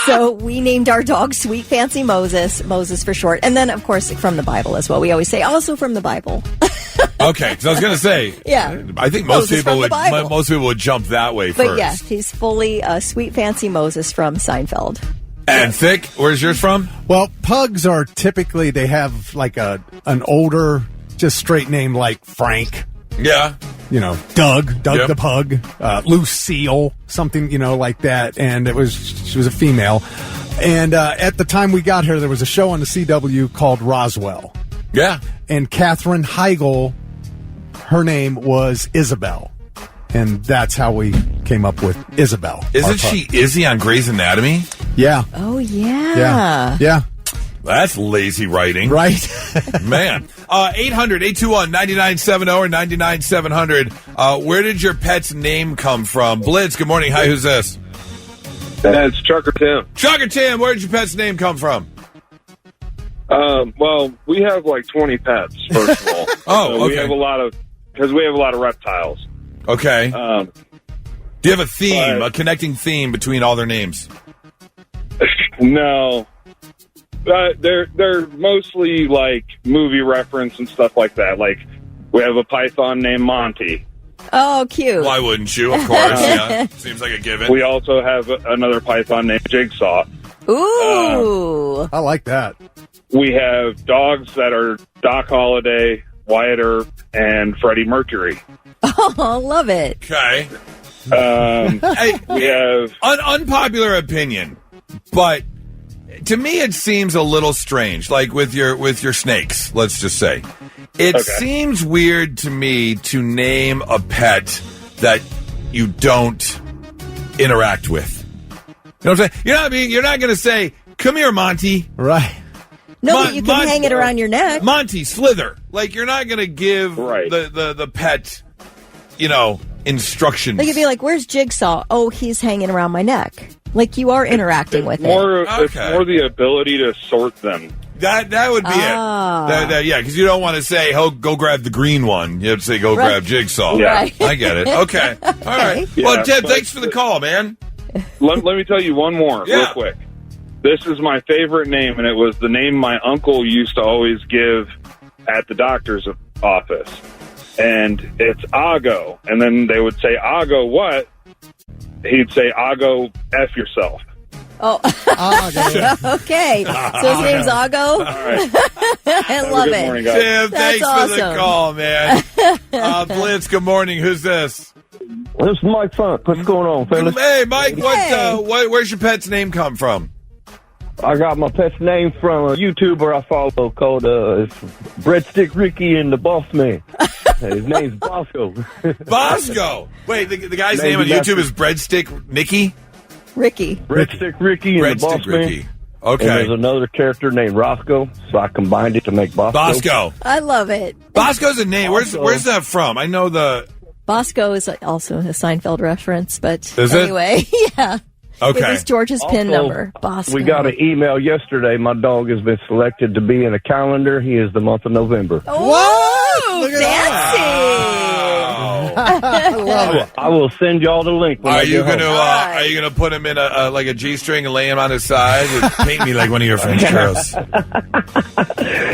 S5: So we named our dog Sweet Fancy Moses, Moses for short. And then, of course, from the Bible as well. We always say, also from the Bible.
S3: Okay, because I was going to say,
S5: Yeah.
S3: I think most
S5: Moses
S3: people
S5: from the Bible.
S3: would jump that way
S5: But
S3: first.
S5: yes, he's fully Sweet Fancy Moses from Seinfeld.
S3: And Thick, where's yours from?
S4: Well, pugs are typically, they have like an older, just straight name like Frank.
S3: Yeah.
S4: You know, Doug
S3: Yep.
S4: the pug, Lucille, something, like that. And she was a female. And at the time we got here, there was a show on the CW called Roswell.
S3: Yeah.
S4: And Katherine Heigl, her name was Isabel. And that's how we came up with Isabel.
S3: Isn't
S4: our pug.
S3: she Izzy on Grey's Anatomy?
S4: Yeah.
S5: Oh, yeah.
S4: Yeah.
S3: That's lazy writing.
S4: Right?
S3: Man. 800-821-9970 or 99700. Where did your pet's name come from? Blitz, good morning. Hi, who's this?
S8: It's Trucker Tim.
S3: Trucker Tim, where did your pet's name come from?
S8: Well, we have like 20 pets, first of all.
S3: Oh,
S8: So
S3: okay.
S8: we have a lot of reptiles.
S3: Okay. Do you have a theme,
S8: but-
S3: a connecting theme between all their names?
S8: No. They're mostly like movie reference and stuff like that. Like, we have a python named Monty.
S5: Oh, cute.
S3: Why wouldn't you? Of course, yeah. Seems like a given.
S8: We also have another python named Jigsaw.
S5: Ooh.
S4: I like that.
S8: We have dogs that are Doc Holliday, Wyatt Earp, and Freddie Mercury.
S5: Oh, love it.
S3: Okay.
S8: Hey, we have...
S3: Unpopular opinion, but to me it seems a little strange. Like with your snakes, let's just say. It seems weird to me to name a pet that you don't interact with. You know what I'm saying? You're not going to say, "Come here, Monty."
S4: Right.
S5: No, but you can hang it around your neck.
S3: Monty, slither. Like, you're not going to give
S8: Right.
S3: the pet, instructions.
S5: They could be like, "Where's Jigsaw?" Oh, he's hanging around my neck. Like you are interacting with it.
S8: It's more the ability to sort them.
S3: That would be it. Yeah, because you don't want to say, "Oh, go grab the green one." You have to say, "Go grab Jigsaw."
S8: Yeah.
S5: Right.
S3: I get it. Okay. All right. Well,
S8: Yeah,
S3: Ted,
S8: but-
S3: thanks for the call, man.
S8: Let me tell you one more
S3: Yeah.
S8: real quick. This is my favorite name, and it was the name my uncle used to always give at the doctor's office. And it's Ago. And then they would say, Ago what? He'd say, Ago F yourself.
S5: Oh, okay. So his name's Ago.
S8: All right.
S5: I love
S8: Good
S5: it.
S8: morning, guys.
S3: Tim,
S5: That's
S3: thanks for the
S5: awesome.
S3: call, man. Blitz, good morning. Who's this?
S9: This is Mike Funk. What's going on, fellas?
S3: Hey, Mike.
S5: Hey.
S3: Where's your pet's name come from?
S9: I got my pet's name from a YouTuber I follow called Breadstick Ricky and the Boss Man. His name's Bosco.
S3: Bosco. Wait, the guy's name on YouTube is Breadstick Nicky?
S5: Ricky.
S9: Breadstick Ricky and the Boss
S3: Breadstick
S9: Man.
S3: Ricky.
S9: And there's
S3: Okay.
S9: another character named Roscoe, so I combined it to make Bosco.
S3: Bosco.
S5: I love it.
S3: Bosco's a name. Where's that from? I know the
S5: Bosco is also a Seinfeld reference, but
S3: Is it?
S5: anyway, yeah.
S3: Okay.
S5: It was George's PIN
S9: Also,
S5: number. Bosco.
S9: We got an email yesterday. My dog has been selected to be in a calendar. He is the month of November.
S5: Oh,
S4: Look at
S5: fancy!
S4: I love it.
S9: I will send y'all the link. When
S3: Are
S9: I
S3: you
S9: get
S3: gonna
S9: home.
S3: Are you gonna put him in a like a G-string and lay him on his side and paint me like one of your French girls?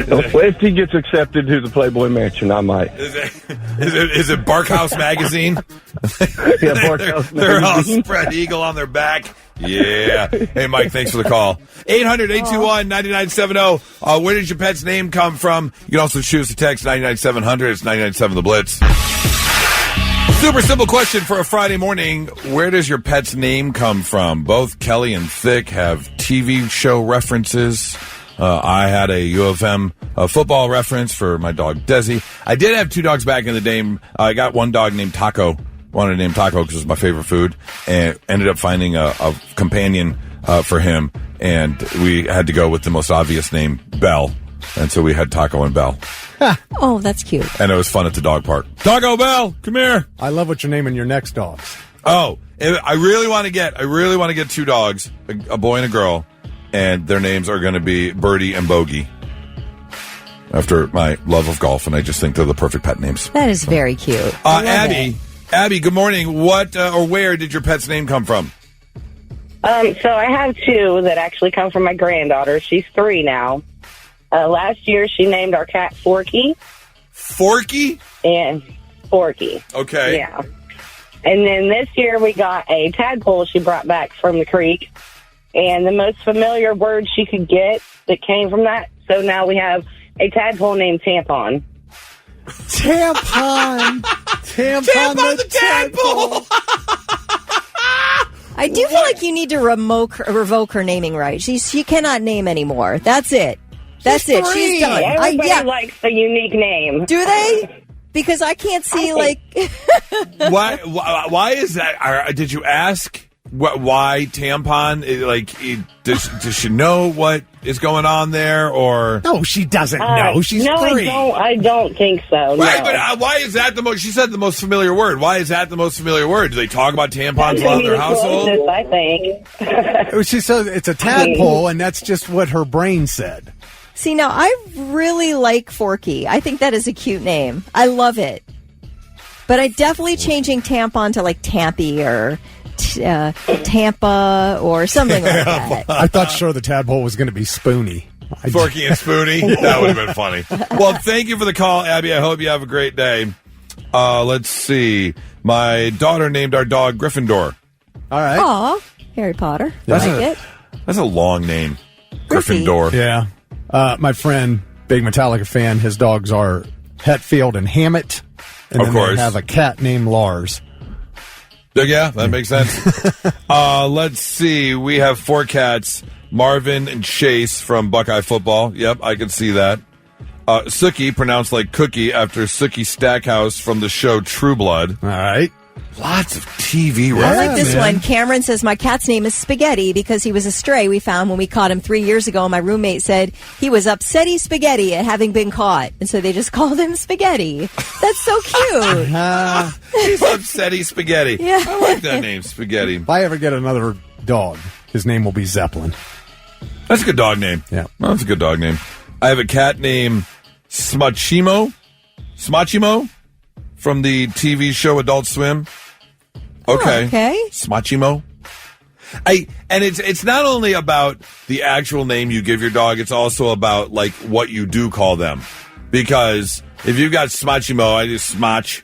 S9: If he gets accepted to the Playboy Mansion, I might.
S3: Is it Barkhouse Magazine?
S9: Yeah, Barkhouse
S3: They're all
S9: Magazine.
S3: spread eagle on their back. Yeah. Hey, Mike, thanks for the call. 800-821-9970. Where did your pet's name come from? You can also choose to text 99700. It's 997 The Blitz. Super simple question for a Friday morning. Where does your pet's name come from? Both Kelly and Thick have TV show references. I had a U of M football reference for my dog Desi. I did have 2 dogs back in the day. I got one dog named Taco. Wanted to name Taco because it was my favorite food, and ended up finding a companion for him, and we had to go with the most obvious name, Belle, and so we had Taco and Belle.
S5: Oh, that's cute.
S3: And it was fun at the dog park. Taco Bell, come here.
S4: I love what you're naming your next dogs.
S3: Oh, I really want to get 2 dogs, a boy and a girl, and their names are going to be Birdie and Bogey, after my love of golf, and I just think they're the perfect pet names.
S5: That is very cute. I love it.
S3: Abby, good morning. What or where did your pet's name come from?
S2: So I have 2 that actually come from my granddaughter. She's 3 now. Last year, she named our cat Forky.
S3: Forky?
S2: And Forky.
S3: Okay.
S2: Yeah. And then this year, we got a tadpole she brought back from the creek. And the most familiar word she could get that came from that. So now we have a tadpole named Tampon.
S4: Tampon. Tampon the tadpole.
S5: I do feel like you need to revoke her naming rights. She cannot name anymore. That's it. That's it. She's done.
S2: Everybody likes a unique name.
S5: Do they? Because I can't see,
S3: Why is that? Did you ask why tampon? Does she know what is going on there, or
S4: no? She doesn't know. She's 3.
S2: I don't think so.
S3: Right,
S2: no.
S3: but why is that the most? She said the most familiar word. Why is that the most familiar word? Do they talk about tampons a lot in their household?
S2: I think.
S4: She says it's a tadpole, and that's just what her brain said.
S5: See, now, I really like Forky. I think that is a cute name. I love it. But I definitely changing tampon to Tampy or Tampa or something like that.
S4: I thought sure the tadpole was going to be Spoony.
S3: Forky and Spoony? That would have been funny. Well, thank you for the call, Abby. I hope you have a great day. Let's see. My daughter named our dog Gryffindor.
S4: All right.
S5: Aw, Harry Potter.
S3: That's
S5: it.
S3: That's a long name.
S5: Griffy.
S3: Gryffindor.
S4: Yeah. My friend, big Metallica fan, his dogs are Hetfield and Hammett. And
S3: Of
S4: then
S3: course.
S4: they have a cat named Lars.
S3: Yeah, that makes sense. Let's see. We have 4 cats. Marvin and Chase from Buckeye football. Yep, I can see that. Sookie, pronounced like cookie, after Sookie Stackhouse from the show True Blood.
S4: All right.
S3: Lots of TV
S5: I
S3: references.
S5: like this one. Cameron says, my cat's name is Spaghetti because he was a stray we found when we caught him 3 years ago. My roommate said he was upsetty spaghetti at having been caught. And so they just called him Spaghetti. That's so cute.
S3: He's upsetty spaghetti.
S5: Yeah.
S3: I like that name, Spaghetti.
S4: If I ever get another dog, his name will be Zeppelin.
S3: That's a good dog name.
S4: Yeah.
S3: Well, that's a good dog name. I have a cat named Smachimo from the TV show Adult Swim. Okay.
S5: Oh, okay.
S3: Smachimo. And it's not only about the actual name you give your dog, it's also about what you do call them. Because if you've got Smachimo, I just Smooch,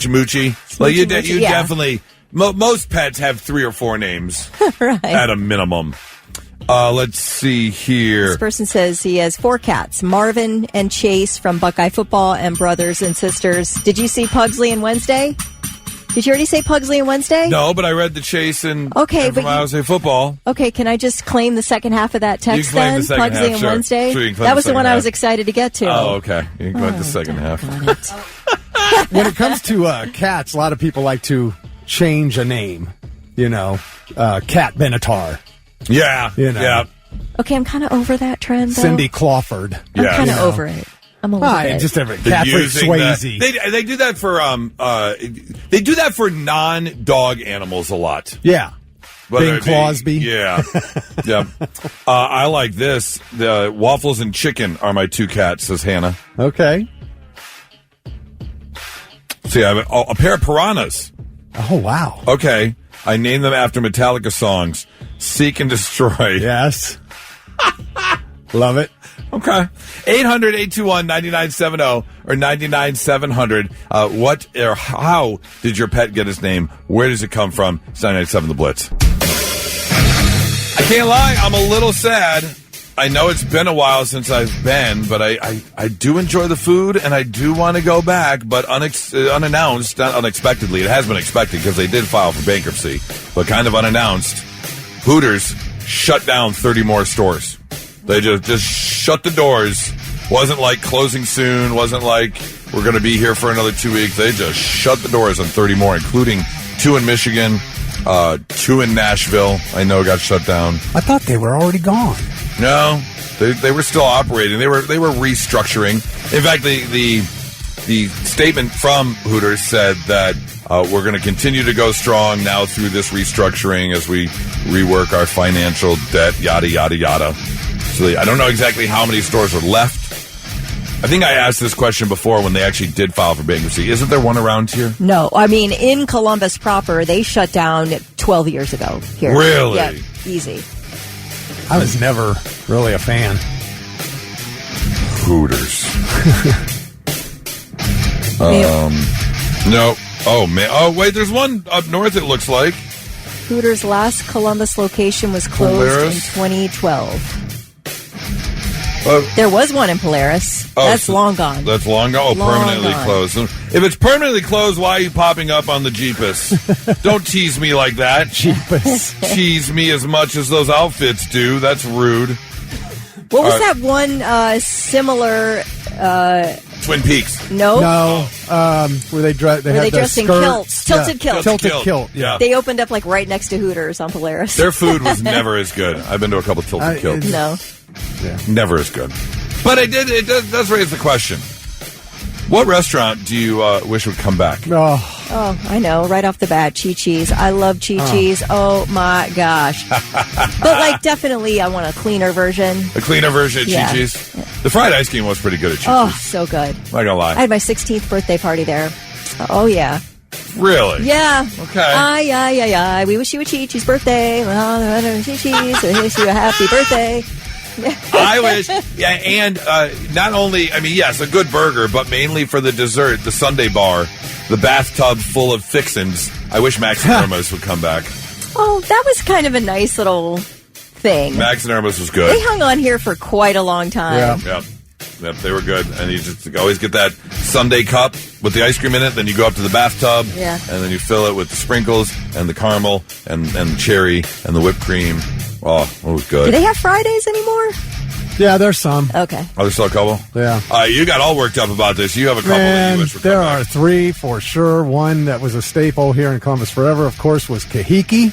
S3: Moochie. You definitely most pets have 3 or 4 names
S5: Right.
S3: at a minimum. Let's see here.
S5: This person says he has 4 cats, Marvin and Chase from Buckeye football and brothers and sisters. Did you see Pugsley and Wednesday? Did you already say Pugsley and Wednesday?
S3: No, but I read the Chase and
S5: Okay,
S3: and from Iowa State football.
S5: Okay, can I just claim the second half of that text
S3: You can claim
S5: then?
S3: the second
S5: Pugsley
S3: half,
S5: and
S3: sure.
S5: Wednesday?
S3: Sure, you can claim
S5: that
S3: the
S5: was the
S3: second
S5: one I
S3: half.
S5: was excited to get to.
S3: Oh, okay. You can go with the second half.
S4: When it comes to cats, a lot of people like to change a name. Cat Benatar.
S3: Yeah.
S4: Yeah.
S5: Okay, I'm kind of over that trend, though.
S4: Cindy Clawford.
S5: I'm kind of
S3: Yeah.
S5: over it. I'm a little bit.
S4: Just Patrick Swayze.
S3: They do that for they do that for non-dog animals a lot.
S4: Yeah. Bing Crosby.
S3: Yeah. Yeah. I like this. The waffles and chicken are my 2 cats, says Hannah.
S4: Okay.
S3: See, I have a pair of piranhas.
S4: Oh, wow.
S3: Okay. I named them after Metallica songs. Seek and Destroy.
S4: Yes. Love it.
S3: Okay. 800-821-9970 or 99-700. What or how did your pet get his name? Where does it come from? It's 99.7 The Blitz. I can't lie. I'm a little sad. I know it's been a while since I've been, but I do enjoy the food, and I do want to go back, but unannounced, not unexpectedly. It has been expected because they did file for bankruptcy, but kind of unannounced. Hooters shut down 30 more stores. They just shut the doors. Wasn't like closing soon. Wasn't like we're going to be here for another 2 weeks. They just shut the doors on 30 more, including 2 in Michigan, 2 in Nashville. I know got shut down.
S4: I thought they were already gone.
S3: No, they were still operating. They were restructuring. In fact, the statement from Hooters said that we're going to continue to go strong now through this restructuring as we rework our financial debt, yada, yada, yada. So I don't know exactly how many stores are left. I think I asked this question before when they actually did file for bankruptcy. Isn't there one around here?
S5: No. I mean, in Columbus proper, they shut down 12 years ago here.
S3: Really?
S5: Yeah, easy.
S4: I was never really a fan.
S3: Hooters. No. Oh, man. Oh, wait, there's one up north, it looks like.
S5: Hooters' last Columbus location was closed in 2012. There was one in Polaris. That's long gone.
S3: That's long gone? Oh,
S5: Long
S3: permanently
S5: gone.
S3: closed. If it's permanently closed, why are you popping up on the Jeepus? Don't tease me like that.
S4: Jeepus.
S3: Tease me as much as those outfits do. That's rude.
S5: What was that one similar...
S3: Twin Peaks.
S5: No.
S4: Where they
S5: Were they dressed in kilts? Tilted kilt.
S4: Tilted kilt.
S3: Yeah.
S5: They opened up like right next to Hooters on Polaris.
S3: Their food was never as good. I've been to a couple tilted kilts.
S5: No.
S4: Yeah.
S3: Never as good. But it does raise the question. What restaurant do you wish would come back?
S5: Oh, I know. Right off the bat, Chi-Chi's. I love Chi-Chi's. Oh, my gosh. But, like, definitely I want a cleaner version.
S3: A cleaner version of Chi-Chi's? Yeah. The fried ice cream was pretty good at Chi-Chi's.
S5: Oh, so good.
S3: Not gonna lie.
S5: I had my 16th birthday party there. Oh, yeah.
S3: Really?
S5: Yeah.
S3: Okay.
S5: Yeah. We wish you a Chi-Chi's birthday. Chi-Chi's. We wish you a happy birthday.
S3: I wish, yeah, and not only, I mean, yes, a good burger, but mainly for the dessert, the sundae bar, the bathtub full of fixins. I wish Max and Irma's would come back.
S5: Oh, that was kind of a nice little thing.
S3: Max and Irma's was good.
S5: They hung on here for quite a long time.
S3: Yep, they were good. And you just always get that sundae cup with the ice cream in it, then you go up to the bathtub, and then you fill it with the sprinkles and the caramel and the cherry and the whipped cream. Oh, it was good.
S5: Do they have Fridays anymore?
S4: Yeah, there's some.
S5: Okay.
S3: Oh, there's still a couple?
S4: Yeah.
S3: You got all worked up about this. You have a couple
S4: Man,
S3: that you wish would
S4: there
S3: come back.
S4: are 3 for sure. One that was a staple here in Columbus forever, of course, was Kahiki.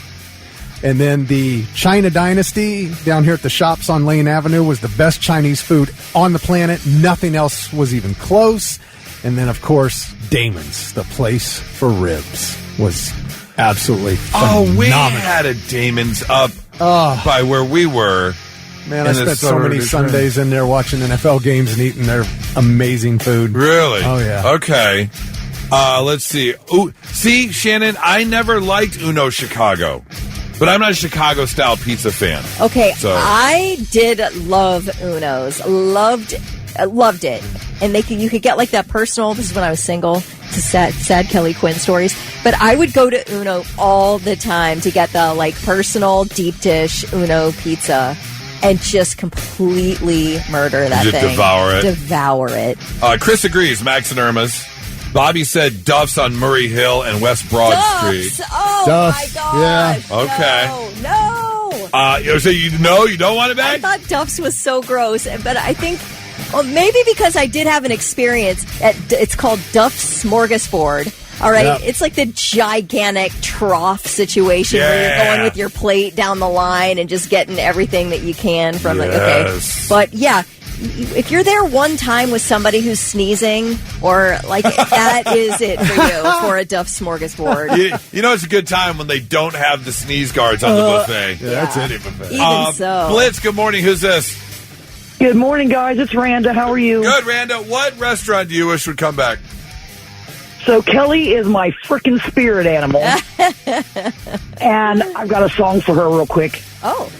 S4: And then the China Dynasty down here at the shops on Lane Avenue was the best Chinese food on the planet. Nothing else was even close. And then, of course, Damon's, the place for ribs, was absolutely phenomenal.
S3: Oh, we had a Damon's up by where we were.
S4: Man, I spent so many Sundays in there watching NFL games and eating their amazing food.
S3: Really?
S4: Oh, yeah.
S3: Okay. Let's see. Ooh, see, Shannon, I never liked Uno Chicago, but I'm not a Chicago-style pizza fan.
S5: Okay,
S3: so.
S5: I did love Uno's. Loved it. And you could get like that personal, this is when I was single, to sad Kelly Quinn stories. But I would go to Uno all the time to get the like personal deep dish Uno pizza and just completely murder that thing. Devour it.
S3: Chris agrees, Max and Irma's. Bobby said Duff's on Murray Hill and West Broad Street.
S5: Oh,
S4: Duff's,
S5: my gosh.
S3: Yeah. Okay.
S5: No.
S3: So you don't want it back?
S5: I thought Duff's was so gross, but I think... Well, maybe because I did have an experience it's called Duff's Smorgasbord. All right, Yep. It's like the gigantic trough situation where you're going with your plate down the line and just getting everything that you can from it. Okay, but yeah, if you're there one time with somebody who's sneezing, or like that is it for you for a Duff smorgasbord.
S3: You know it's a good time when they don't have the sneeze guards on the buffet.
S4: Yeah, that's it.
S5: Even so.
S3: Blitz, good morning. Who's this?
S10: Good morning, guys. It's Randa. How are you?
S3: Good, Randa. What restaurant do you wish would come back?
S10: So Kelly is my freaking spirit animal. And I've got a song for her real quick.
S5: Oh.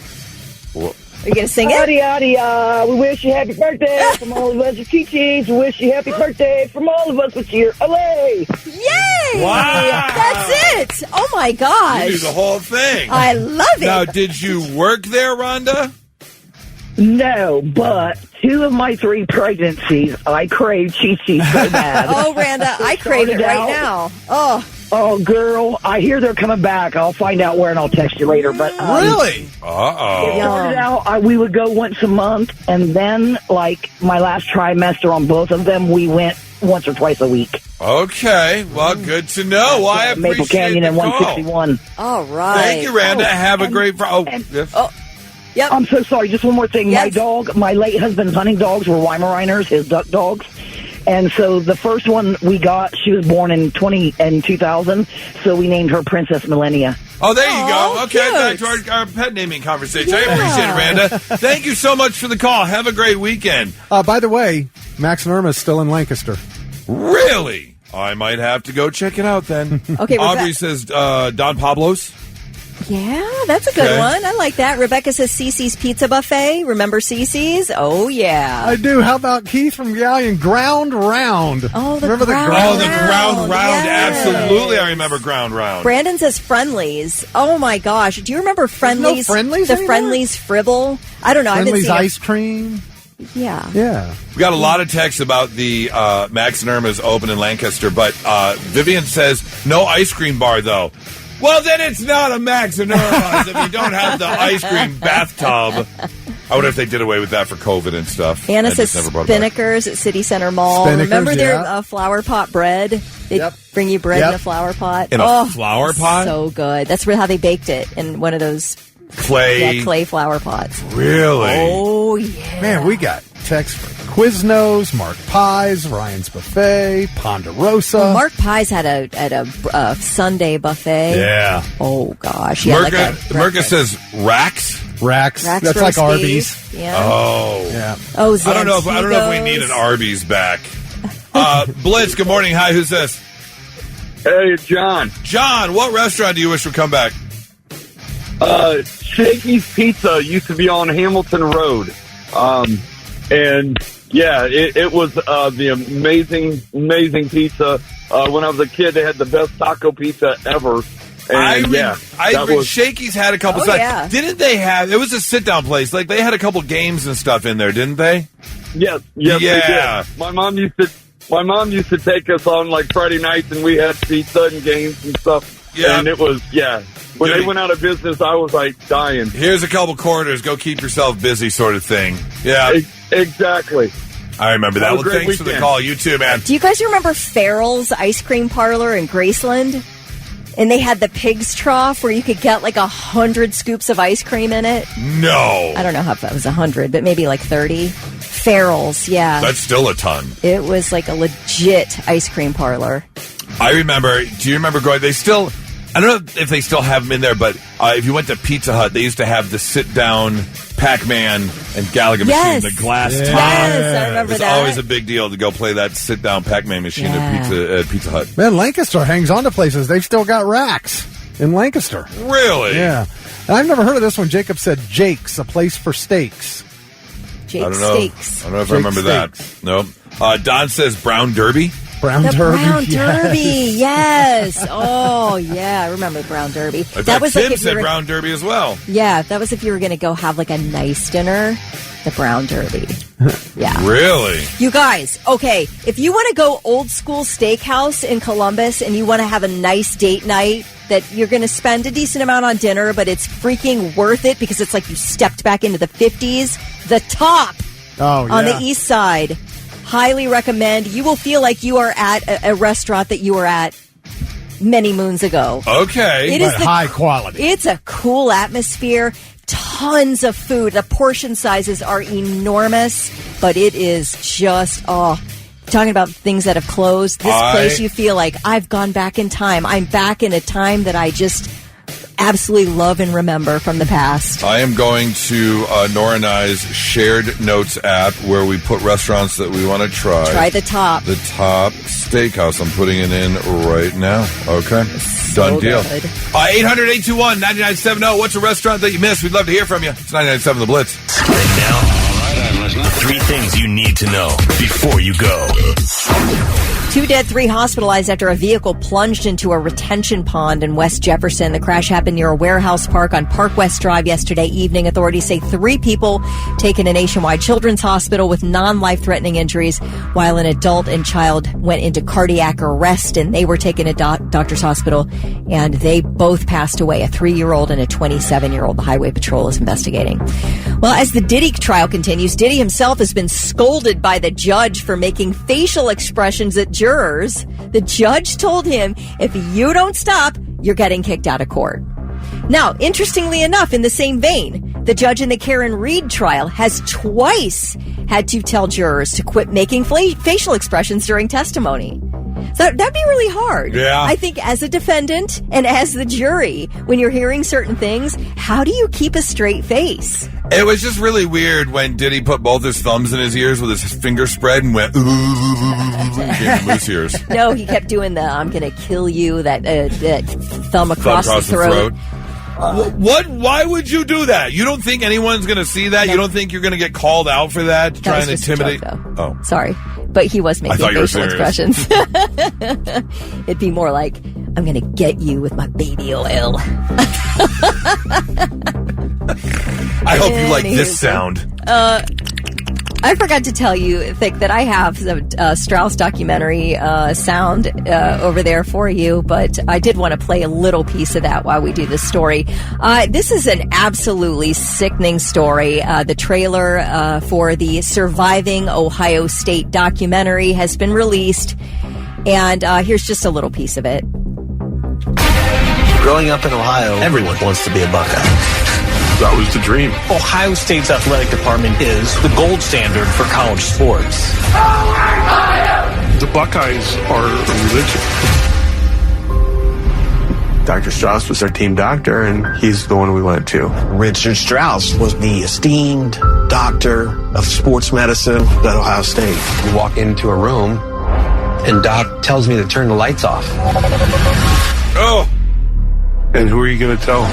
S5: Are you going to sing it?
S10: Yaddy, we wish you happy birthday from all of us at Chi-Chi's. We wish you happy birthday from all of us with cheer. Olay!
S5: Yay!
S3: Wow.
S5: That's it. Oh, my gosh.
S3: You do the whole thing.
S5: I love it.
S3: Now, did you work there, Rhonda?
S10: No, but 2 of my 3 pregnancies, I crave Chi-Chi's so bad.
S5: Oh, Randa, I crave it right now.
S10: Oh, girl, I hear they're coming back. I'll find out where and I'll text you later. But
S4: Really?
S10: It started out, we would go once a month, and then, like, my last trimester on both of them, we went once or twice a week.
S3: Okay, well, good to know. Well, I appreciate
S10: Maple Canyon
S3: the
S10: and
S3: call.
S10: 161.
S5: All right.
S3: Thank you, Randa. Have a great...
S5: Yep.
S10: I'm so sorry. Just one more thing.
S5: Yes.
S10: My late husband's hunting dogs were Weimaraners, his duck dogs. And so the first one we got, she was born in 2000, so we named her Princess Millennia.
S3: Oh, there you go.
S5: Oh,
S3: Okay,
S5: cute.
S3: back to our pet naming conversation. I appreciate it, Randa. Thank you so much for the call. Have a great weekend.
S4: By the way, Max and Irma is still in Lancaster.
S3: Really? I might have to go check it out then.
S5: Okay,
S3: Aubrey says Don Pablo's.
S5: Yeah, that's a good
S3: Okay.
S5: one. I like that. Rebecca says Cece's Pizza Buffet. Remember Cece's? Oh, yeah.
S4: I do. How about Keith from Galleon? Ground Round.
S5: Oh, the
S4: Remember
S5: Ground
S4: the Ground
S3: Oh, the Ground Round.
S5: Yes.
S3: Absolutely, I remember Ground Round.
S5: Brandon says Friendlies. Oh, my gosh. Do you remember Friendlies?
S4: no Friendlies
S5: The
S4: anymore?
S5: Friendlies Fribble? I don't know.
S4: Friendly's
S5: I haven't
S4: ice cream.
S5: seen Yeah.
S4: Yeah.
S3: We got a lot of texts about the Max and Irma's open in Lancaster, but Vivian says no ice cream bar, though. Well, then it's not a Max and Irma's if you don't have the ice cream bathtub. I wonder if they did away with that for COVID and stuff.
S5: Anna
S3: and
S5: says
S3: just never brought it back.
S5: Spinnakers at City Center Mall.
S4: Spinnakers,
S5: Remember their
S4: yeah.
S5: flower pot bread? They
S4: Yep.
S5: bring you bread
S4: Yep.
S5: in a flower pot.
S3: In a flower pot?
S5: So good. That's how they baked it, in one of those
S3: Clay.
S5: clay flower pots.
S3: Really?
S5: Oh, yeah.
S4: Man, we got texts from Quiznos, Mark Pies, Ryan's Buffet, Ponderosa.
S5: Mark Pies had a Sunday buffet.
S3: Yeah.
S5: Oh, gosh. Yeah,
S3: Merca says Racks.
S4: Racks.
S5: Rax
S4: That's
S5: roast
S4: like
S5: beef.
S4: Arby's.
S5: Yeah.
S3: Oh.
S4: Yeah.
S5: Oh,
S3: I don't know if we need an Arby's back. Blitz, good morning. Hi, who's this?
S8: Hey, John.
S3: John, what restaurant do you wish would come back?
S8: Shakey's Pizza used to be on Hamilton Road. And yeah, it was the amazing pizza. When I was a kid, they had the best taco pizza ever. And
S3: Shakey's had a couple
S5: Oh,
S3: sides.
S5: yeah.
S3: Didn't they have, it was a sit-down place. Like, they had a couple games and stuff in there, didn't they?
S8: Yes,
S3: Yeah.
S8: they did. My mom used to take us on like Friday nights, and we had pizza and games and stuff.
S3: Yeah.
S8: And it was, when they went out of business, I was like dying.
S3: Here's a couple quarters. Go keep yourself busy sort of thing. Yeah.
S8: Exactly.
S3: I remember that.
S8: Have a
S3: Well,
S8: great
S3: thanks for the
S8: weekend.
S3: call. You too, man.
S5: Do you guys remember Farrell's Ice Cream Parlor in Graceland? And they had the pig's trough where you could get like 100 scoops of ice cream in it.
S3: No.
S5: I don't know how if it was 100, but maybe like 30. Farrell's, yeah.
S3: That's still a ton.
S5: It was like a legit ice cream parlor.
S3: I remember, do you remember going, I don't know if they still have them in there, but if you went to Pizza Hut, they used to have the sit-down Pac-Man and Gallagher machine, the glass top.
S5: Yes, I remember
S3: It's
S5: that.
S3: always a big deal to go play that sit-down Pac-Man machine at Pizza Hut.
S4: Man, Lancaster hangs on to places. They've still got racks in Lancaster.
S3: Really?
S4: Yeah. And I've never heard of this one. Jacob said Jake's, a place for steaks.
S5: Jake's
S3: I don't know.
S5: Steaks.
S3: I don't know if I
S4: Jake's
S3: remember
S4: Steaks.
S3: that. No. Don says Brown Derby.
S4: Brown
S5: The
S4: Derby.
S5: Brown
S4: yes.
S5: Derby, yes. Oh, yeah, I remember the Brown Derby.
S3: In fact, Tim said Brown Derby as well.
S5: Yeah, that was if you were going to go have like a nice dinner, the Brown Derby. Yeah.
S3: Really?
S5: You guys, okay, if you want to go old school steakhouse in Columbus and you want to have a nice date night that you're going to spend a decent amount on dinner, but it's freaking worth it because it's like you stepped back into the 50s, The Top on the east side. Highly recommend. You will feel like you are at a restaurant that you were at many moons ago.
S3: Okay.
S5: It is
S4: high quality.
S5: It's a cool atmosphere. Tons of food. The portion sizes are enormous. but it is just, talking about things that have closed. This place, you feel like I've gone back in time. I'm back in a time that I just absolutely love and remember from the past.
S3: I am going to Nora and I's shared notes app where we put restaurants that we want to try.
S5: Try the top.
S3: The Top Steakhouse. I'm putting it in right now. Okay.
S5: So
S3: done deal.
S5: good.
S3: 800-821-9970. What's a restaurant that you missed? We'd love to hear from you. It's 99.7 The Blitz.
S1: And now, 3 things you need to know before you go.
S5: 2 dead, 3 hospitalized after a vehicle plunged into a retention pond in West Jefferson. The crash happened near a warehouse park on Park West Drive yesterday evening. Authorities say 3 people taken to Nationwide Children's Hospital with non-life-threatening injuries, while an adult and child went into cardiac arrest, and they were taken to Doctor's Hospital, and they both passed away, a 3-year-old and a 27-year-old. The Highway Patrol is investigating. Well, as the Diddy trial continues, Diddy himself has been scolded by the judge for making facial expressions at jurors. The judge told him, if you don't stop, you're getting kicked out of court. Now, interestingly enough, in the same vein, the judge in the Karen Reed trial has twice had to tell jurors to quit making facial expressions during testimony. So that'd be really hard.
S3: Yeah.
S5: I think as a defendant and as the jury, when you're hearing certain things, how do you keep a straight face?
S3: It was just really weird when Diddy put both his thumbs in his ears with his finger spread and went, moose ears.
S5: No, he kept doing the I'm going to kill you, that thumb across the throat.
S3: What? Why would you do that? You don't think anyone's going to see that? No. You don't think you're going to get called out for that?
S5: That
S3: try
S5: was
S3: and
S5: just
S3: intimidate?
S5: A joke,
S3: though.
S5: Oh, sorry, but he was making facial expressions. It'd be more like, "I'm going to get you with my baby oil."
S3: I hope you like this sound.
S5: I forgot to tell you, Thick, that I have the Strauss documentary sound over there for you, but I did want to play a little piece of that while we do this story. This is an absolutely sickening story. The trailer for the Surviving Ohio State documentary has been released, and here's just a little piece of it.
S11: Growing up in Ohio, everyone wants to be a Buckeye.
S12: That was the dream.
S11: Ohio State's athletic department is the gold standard for college sports.
S12: The Buckeyes are a religion. Dr. Strauss was our team doctor, and he's the one we went to.
S11: Richard Strauss was the esteemed doctor of sports medicine at Ohio State.
S13: We walk into a room, and Doc tells me to turn the lights off.
S3: Oh!
S12: And who are you going to tell?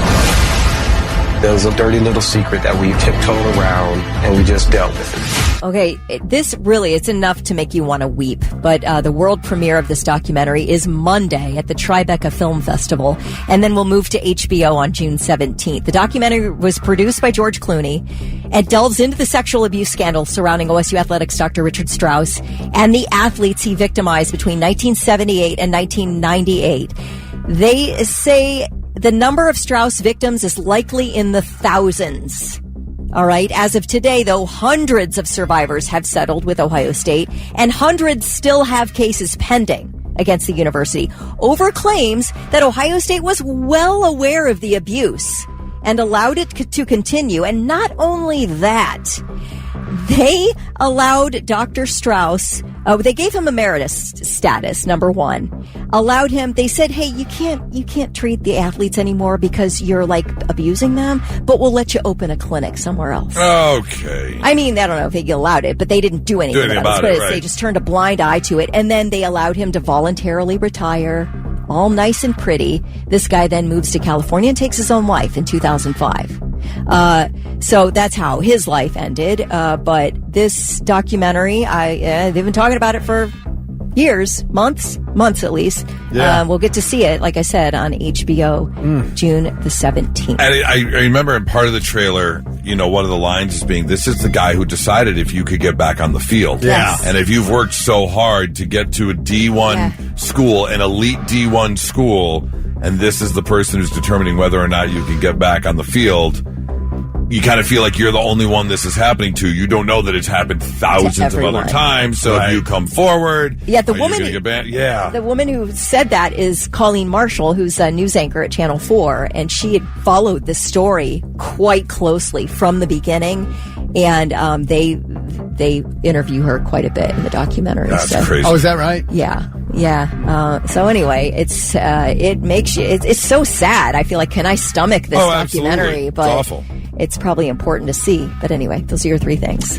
S13: There was a dirty little secret that we tiptoed around, and we just dealt with it.
S5: Okay, this really, it's enough to make you want to weep. But the world premiere of this documentary is Monday at the Tribeca Film Festival, and then we'll move to HBO on June 17th. The documentary was produced by George Clooney and delves into the sexual abuse scandal surrounding OSU Athletics Dr. Richard Strauss and the athletes he victimized between 1978 and 1998. They say the number of Strauss victims is likely in the thousands. All right. As of today, though, hundreds of survivors have settled with Ohio State, and hundreds still have cases pending against the university over claims that Ohio State was well aware of the abuse and allowed it to continue. And not only that, they allowed Dr. Strauss, they gave him emeritus status, number one. Allowed him, they said, hey, you can't treat the athletes anymore because you're like abusing them, but we'll let you open a clinic somewhere else.
S3: Okay.
S5: I mean, I don't know if they allowed it, but they didn't do anything about it. Right. They just turned a blind eye to it. And then they allowed him to voluntarily retire, all nice and pretty. This guy then moves to California and takes his own life in 2005. So that's how his life ended. But this documentary, they've been talking about it for years, months at least.
S3: Yeah.
S5: We'll get to see it, like I said, on HBO June the 17th.
S3: And I remember in part of the trailer, one of the lines is being, this is the guy who decided if you could get back on the field.
S5: Yeah.
S3: And if you've worked so hard to get to a D1 school, an elite D1 school, and this is the person who's determining whether or not you can get back on the field, you kind of feel like you're the only one this is happening to. You don't know that it's happened thousands of other times. So if you come forward,
S5: the woman,
S3: the
S5: woman who said that is Colleen Marshall, who's a news anchor at Channel 4, and she had followed this story quite closely from the beginning. And they they interview her quite a bit in the documentary.
S3: That's crazy.
S4: Oh, is that right?
S5: Yeah. So anyway, it makes you. It's so sad. I feel like, can I stomach this documentary?
S3: Absolutely.
S5: But
S3: it's awful.
S5: It's probably important to see. But anyway, those are your 3 things.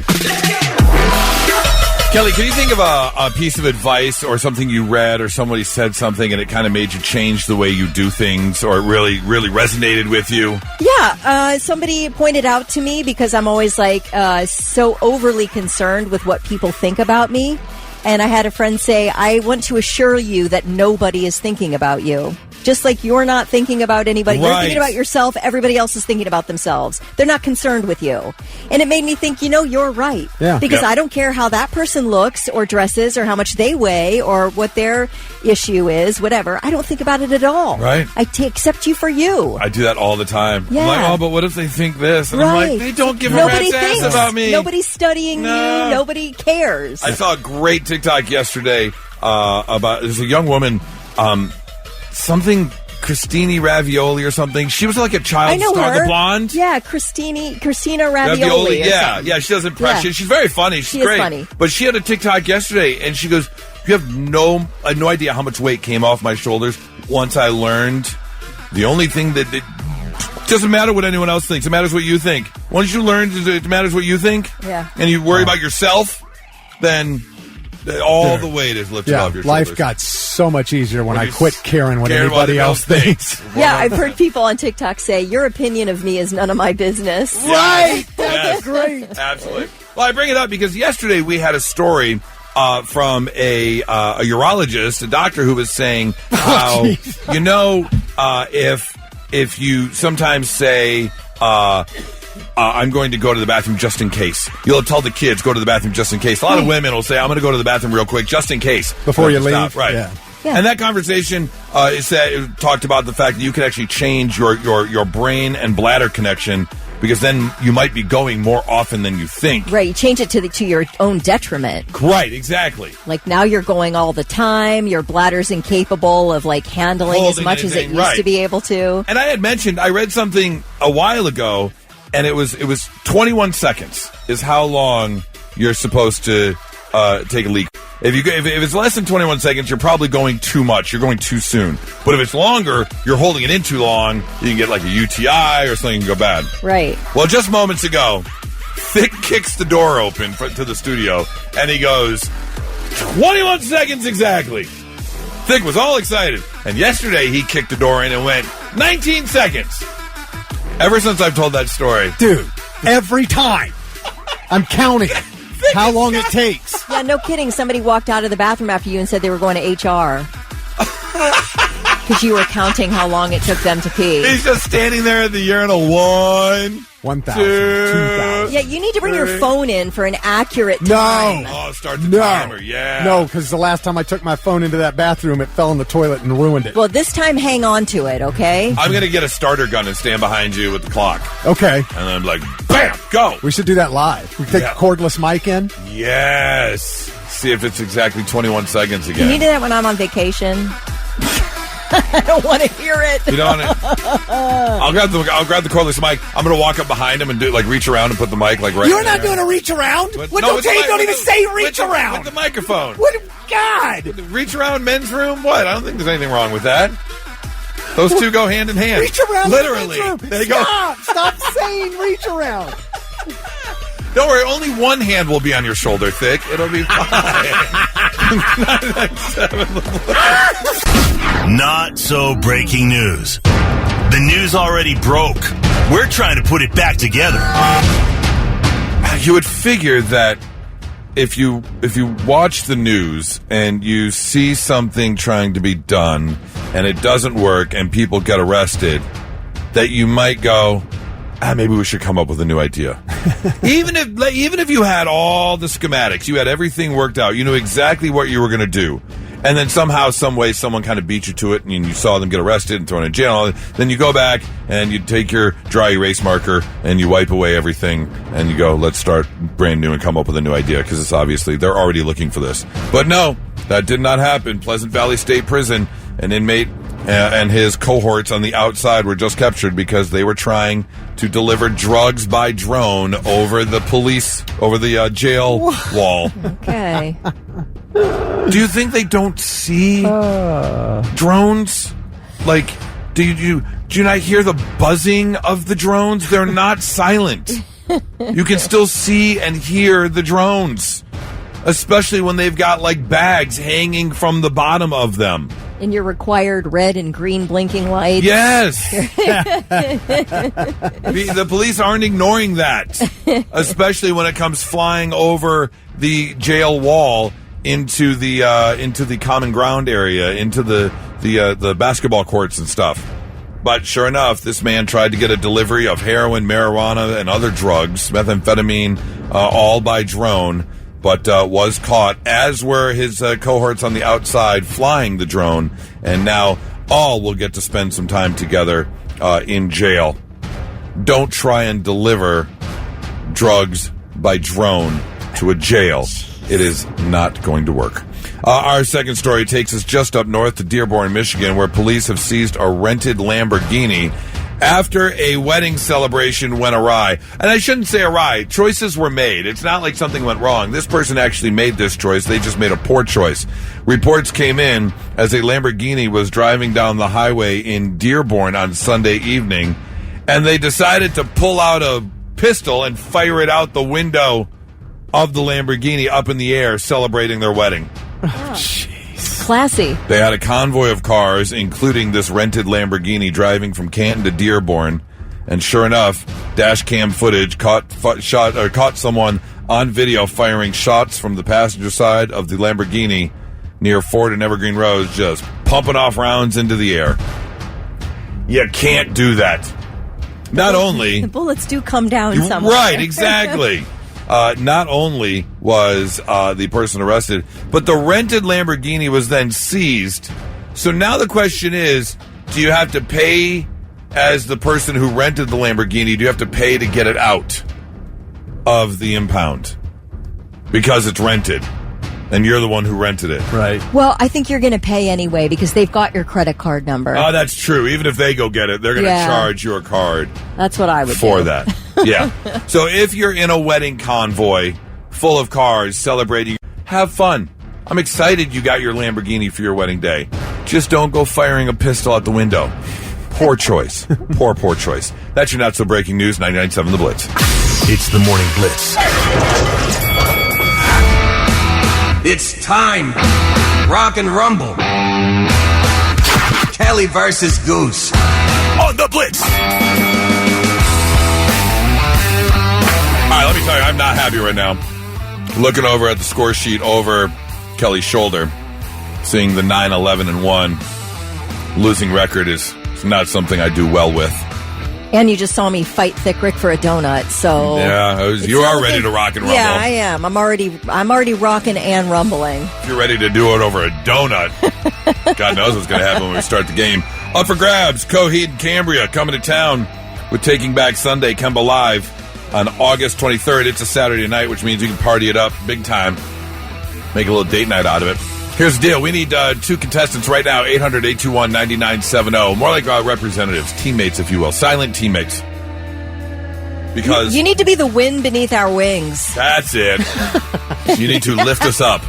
S3: Kelly, can you think of a piece of advice or something you read or somebody said something and it kind of made you change the way you do things, or it really, really resonated with you?
S5: Yeah, somebody pointed out to me, because I'm always like so overly concerned with what people think about me. And I had a friend say, I want to assure you that nobody is thinking about you. Just like you're not thinking about anybody. Right. You're thinking about yourself. Everybody else is thinking about themselves. They're not concerned with you. And it made me think, you're right. Yeah. Because I don't care how that person looks or dresses or how much they weigh or what their issue is, whatever. I don't think about it at all.
S3: Right.
S5: I accept you for you.
S3: I do that all the time.
S5: Yeah.
S3: I'm like, but what if they think this? And I'm like, they don't give a rat's ass about me.
S5: Nobody's studying you. Nobody cares.
S3: I saw a great TikTok yesterday about, there's a young woman, something Christini Ravioli or something. She was like a child star, the blonde.
S5: Yeah, Christina Ravioli.
S3: Yeah, she does impressions. Yeah. She's very funny. She's great.
S5: Funny.
S3: But she had a TikTok yesterday, and she goes, "You have no idea how much weight came off my shoulders once I learned the only thing that it doesn't matter what anyone else thinks. It matters what you think. Once you learn it matters what you think, and you worry about yourself, then." All the weight is lifted off your shoulders.
S4: Life got so much easier when I quit caring what anybody else thinks.
S5: Yeah, I've heard people on TikTok say, your opinion of me is none of my business.
S4: Right! That's great.
S3: Absolutely. Well, I bring it up because yesterday we had a story from a urologist, a doctor who was saying how, if you sometimes say... I'm going to go to the bathroom just in case. You'll tell the kids, go to the bathroom just in case. A lot of women will say, I'm going to go to the bathroom real quick just in case.
S4: Before you leave.
S3: Right. Yeah. And that conversation it talked about the fact that you can actually change your brain and bladder connection, because then you might be going more often than you think.
S5: Right. You change it to your own detriment.
S3: Right. Exactly.
S5: Like now you're going all the time. Your bladder's incapable of handling as much as it used to be able to.
S3: And I read something a while ago. And it was 21 seconds is how long you're supposed to take a leak. If it's less than 21 seconds, you're probably going too much. You're going too soon. But if it's longer, you're holding it in too long. You can get like a UTI or something can go bad.
S5: Right.
S3: Well, just moments ago, Thick kicks the door open to the studio, and he goes, 21 seconds exactly. Thick was all excited. And yesterday, he kicked the door in and went, 19 seconds. Ever since I've told that story.
S4: Dude, every time. I'm counting how long it takes.
S5: Yeah, no kidding. Somebody walked out of the bathroom after you and said they were going to HR. Because you were counting how long it took them to pee.
S3: He's just standing there at the urinal. 1,000, 2,000.
S5: Yeah, you need to bring your phone in for an accurate time.
S3: Oh, start the timer, yeah.
S4: No, because the last time I took my phone into that bathroom, it fell in the toilet and ruined it.
S5: Well, this time hang on to it, okay?
S3: I'm going to get a starter gun and stand behind you with the clock.
S4: Okay.
S3: And then I'm like, bam, go.
S4: We should do that live. We take a cordless mic in.
S3: Yes. See if it's exactly 21 seconds again.
S5: Can you do that when I'm on vacation? I don't want to hear it.
S3: You don't want to? I'll grab the cordless mic. I'm going to walk up behind him and do reach around and put the mic right.
S4: You're not doing a reach around. Don't even say reach around
S3: with the microphone.
S4: What? God,
S3: reach around men's room. What? I don't think there's anything wrong with that. Those two go hand in hand.
S4: Reach around.
S3: Literally.
S4: They go. Stop saying reach around.
S3: Don't worry, only one hand will be on your shoulder, Thick. It'll be fine.
S1: Not so breaking news. The news already broke. We're trying to put it back together.
S3: You would figure that if you watch the news and you see something trying to be done and it doesn't work and people get arrested, that you might go, maybe we should come up with a new idea. Even if you had all the schematics, you had everything worked out, you knew exactly what you were going to do, and then somehow, some way, someone kind of beat you to it, and you saw them get arrested and thrown in jail, then you go back and you take your dry erase marker and you wipe away everything, and you go, let's start brand new and come up with a new idea, because it's obviously, they're already looking for this. But no, that did not happen. Pleasant Valley State Prison, an inmate and his cohorts on the outside were just captured because they were trying to deliver drugs by drone over the jail wall.
S5: Okay.
S3: Do you think they don't see drones? Like, do you not hear the buzzing of the drones? They're not silent. You can still see and hear the drones, especially when they've got like bags hanging from the bottom of them.
S5: In your required red and green blinking lights.
S3: Yes. The police aren't ignoring that, especially when it comes flying over the jail wall into the common ground area, into the basketball courts and stuff. But sure enough, this man tried to get a delivery of heroin, marijuana, and other drugs, methamphetamine, all by drone, but was caught, as were his cohorts on the outside flying the drone, and now all will get to spend some time together in jail. Don't try and deliver drugs by drone to a jail. It is not going to work. Our second story takes us just up north to Dearborn, Michigan, where police have seized a rented Lamborghini after a wedding celebration went awry. And I shouldn't say awry. Choices were made. It's not like something went wrong. This person actually made this choice. They just made a poor choice. Reports came in as a Lamborghini was driving down the highway in Dearborn on Sunday evening, and they decided to pull out a pistol and fire it out the window of the Lamborghini up in the air, celebrating their wedding.
S5: Oh, jeez. Classy.
S3: They had a convoy of cars, including this rented Lamborghini, driving from Canton to Dearborn. And sure enough, dash cam footage caught someone on video firing shots from the passenger side of the Lamborghini near Ford and Evergreen Roads, just pumping off rounds into the air. You can't do that. Not only...
S5: The bullets do come down somewhere.
S3: Right, exactly. Not only was the person arrested, but the rented Lamborghini was then seized. So now the question is, do you have to pay as the person who rented the Lamborghini? Do you have to pay to get it out of the impound? Because it's rented, and you're the one who rented it.
S4: Right.
S5: Well, I think you're going to pay anyway because they've got your credit card number.
S3: Oh, that's true. Even if they go get it, they're going to charge your card.
S5: That's what I would
S3: for
S5: do.
S3: that. Yeah. So if you're in a wedding convoy full of cars celebrating, have fun. I'm excited you got your Lamborghini for your wedding day. Just don't go firing a pistol out the window. Poor choice. Poor choice. That's your not so breaking news. 99.7 The Blitz.
S1: It's the Morning Blitz.
S14: It's time. Rock and rumble. Kelly versus Goose.
S1: On the Blitz.
S3: All right, let me tell you, I'm not happy right now. Looking over at the score sheet over Kelly's shoulder, seeing the 9-11-1 losing record is not something I do well with.
S5: And you just saw me fight Thick Rick for a donut, so
S3: yeah, you are ready to rock and rumble.
S5: Yeah, I am. I'm already rocking and rumbling.
S3: If you're ready to do it over a donut, God knows what's going to happen when we start the game. Up for grabs, Coheed and Cambria coming to town with Taking Back Sunday, Kemba Live on August 23rd. It's a Saturday night, which means you can party it up big time. Make a little date night out of it. Here's the deal. We need two contestants right now, 800-821-9970. More like representatives, teammates, if you will. Silent teammates. Because
S5: you need to be the wind beneath our wings.
S3: That's it. You need to lift us up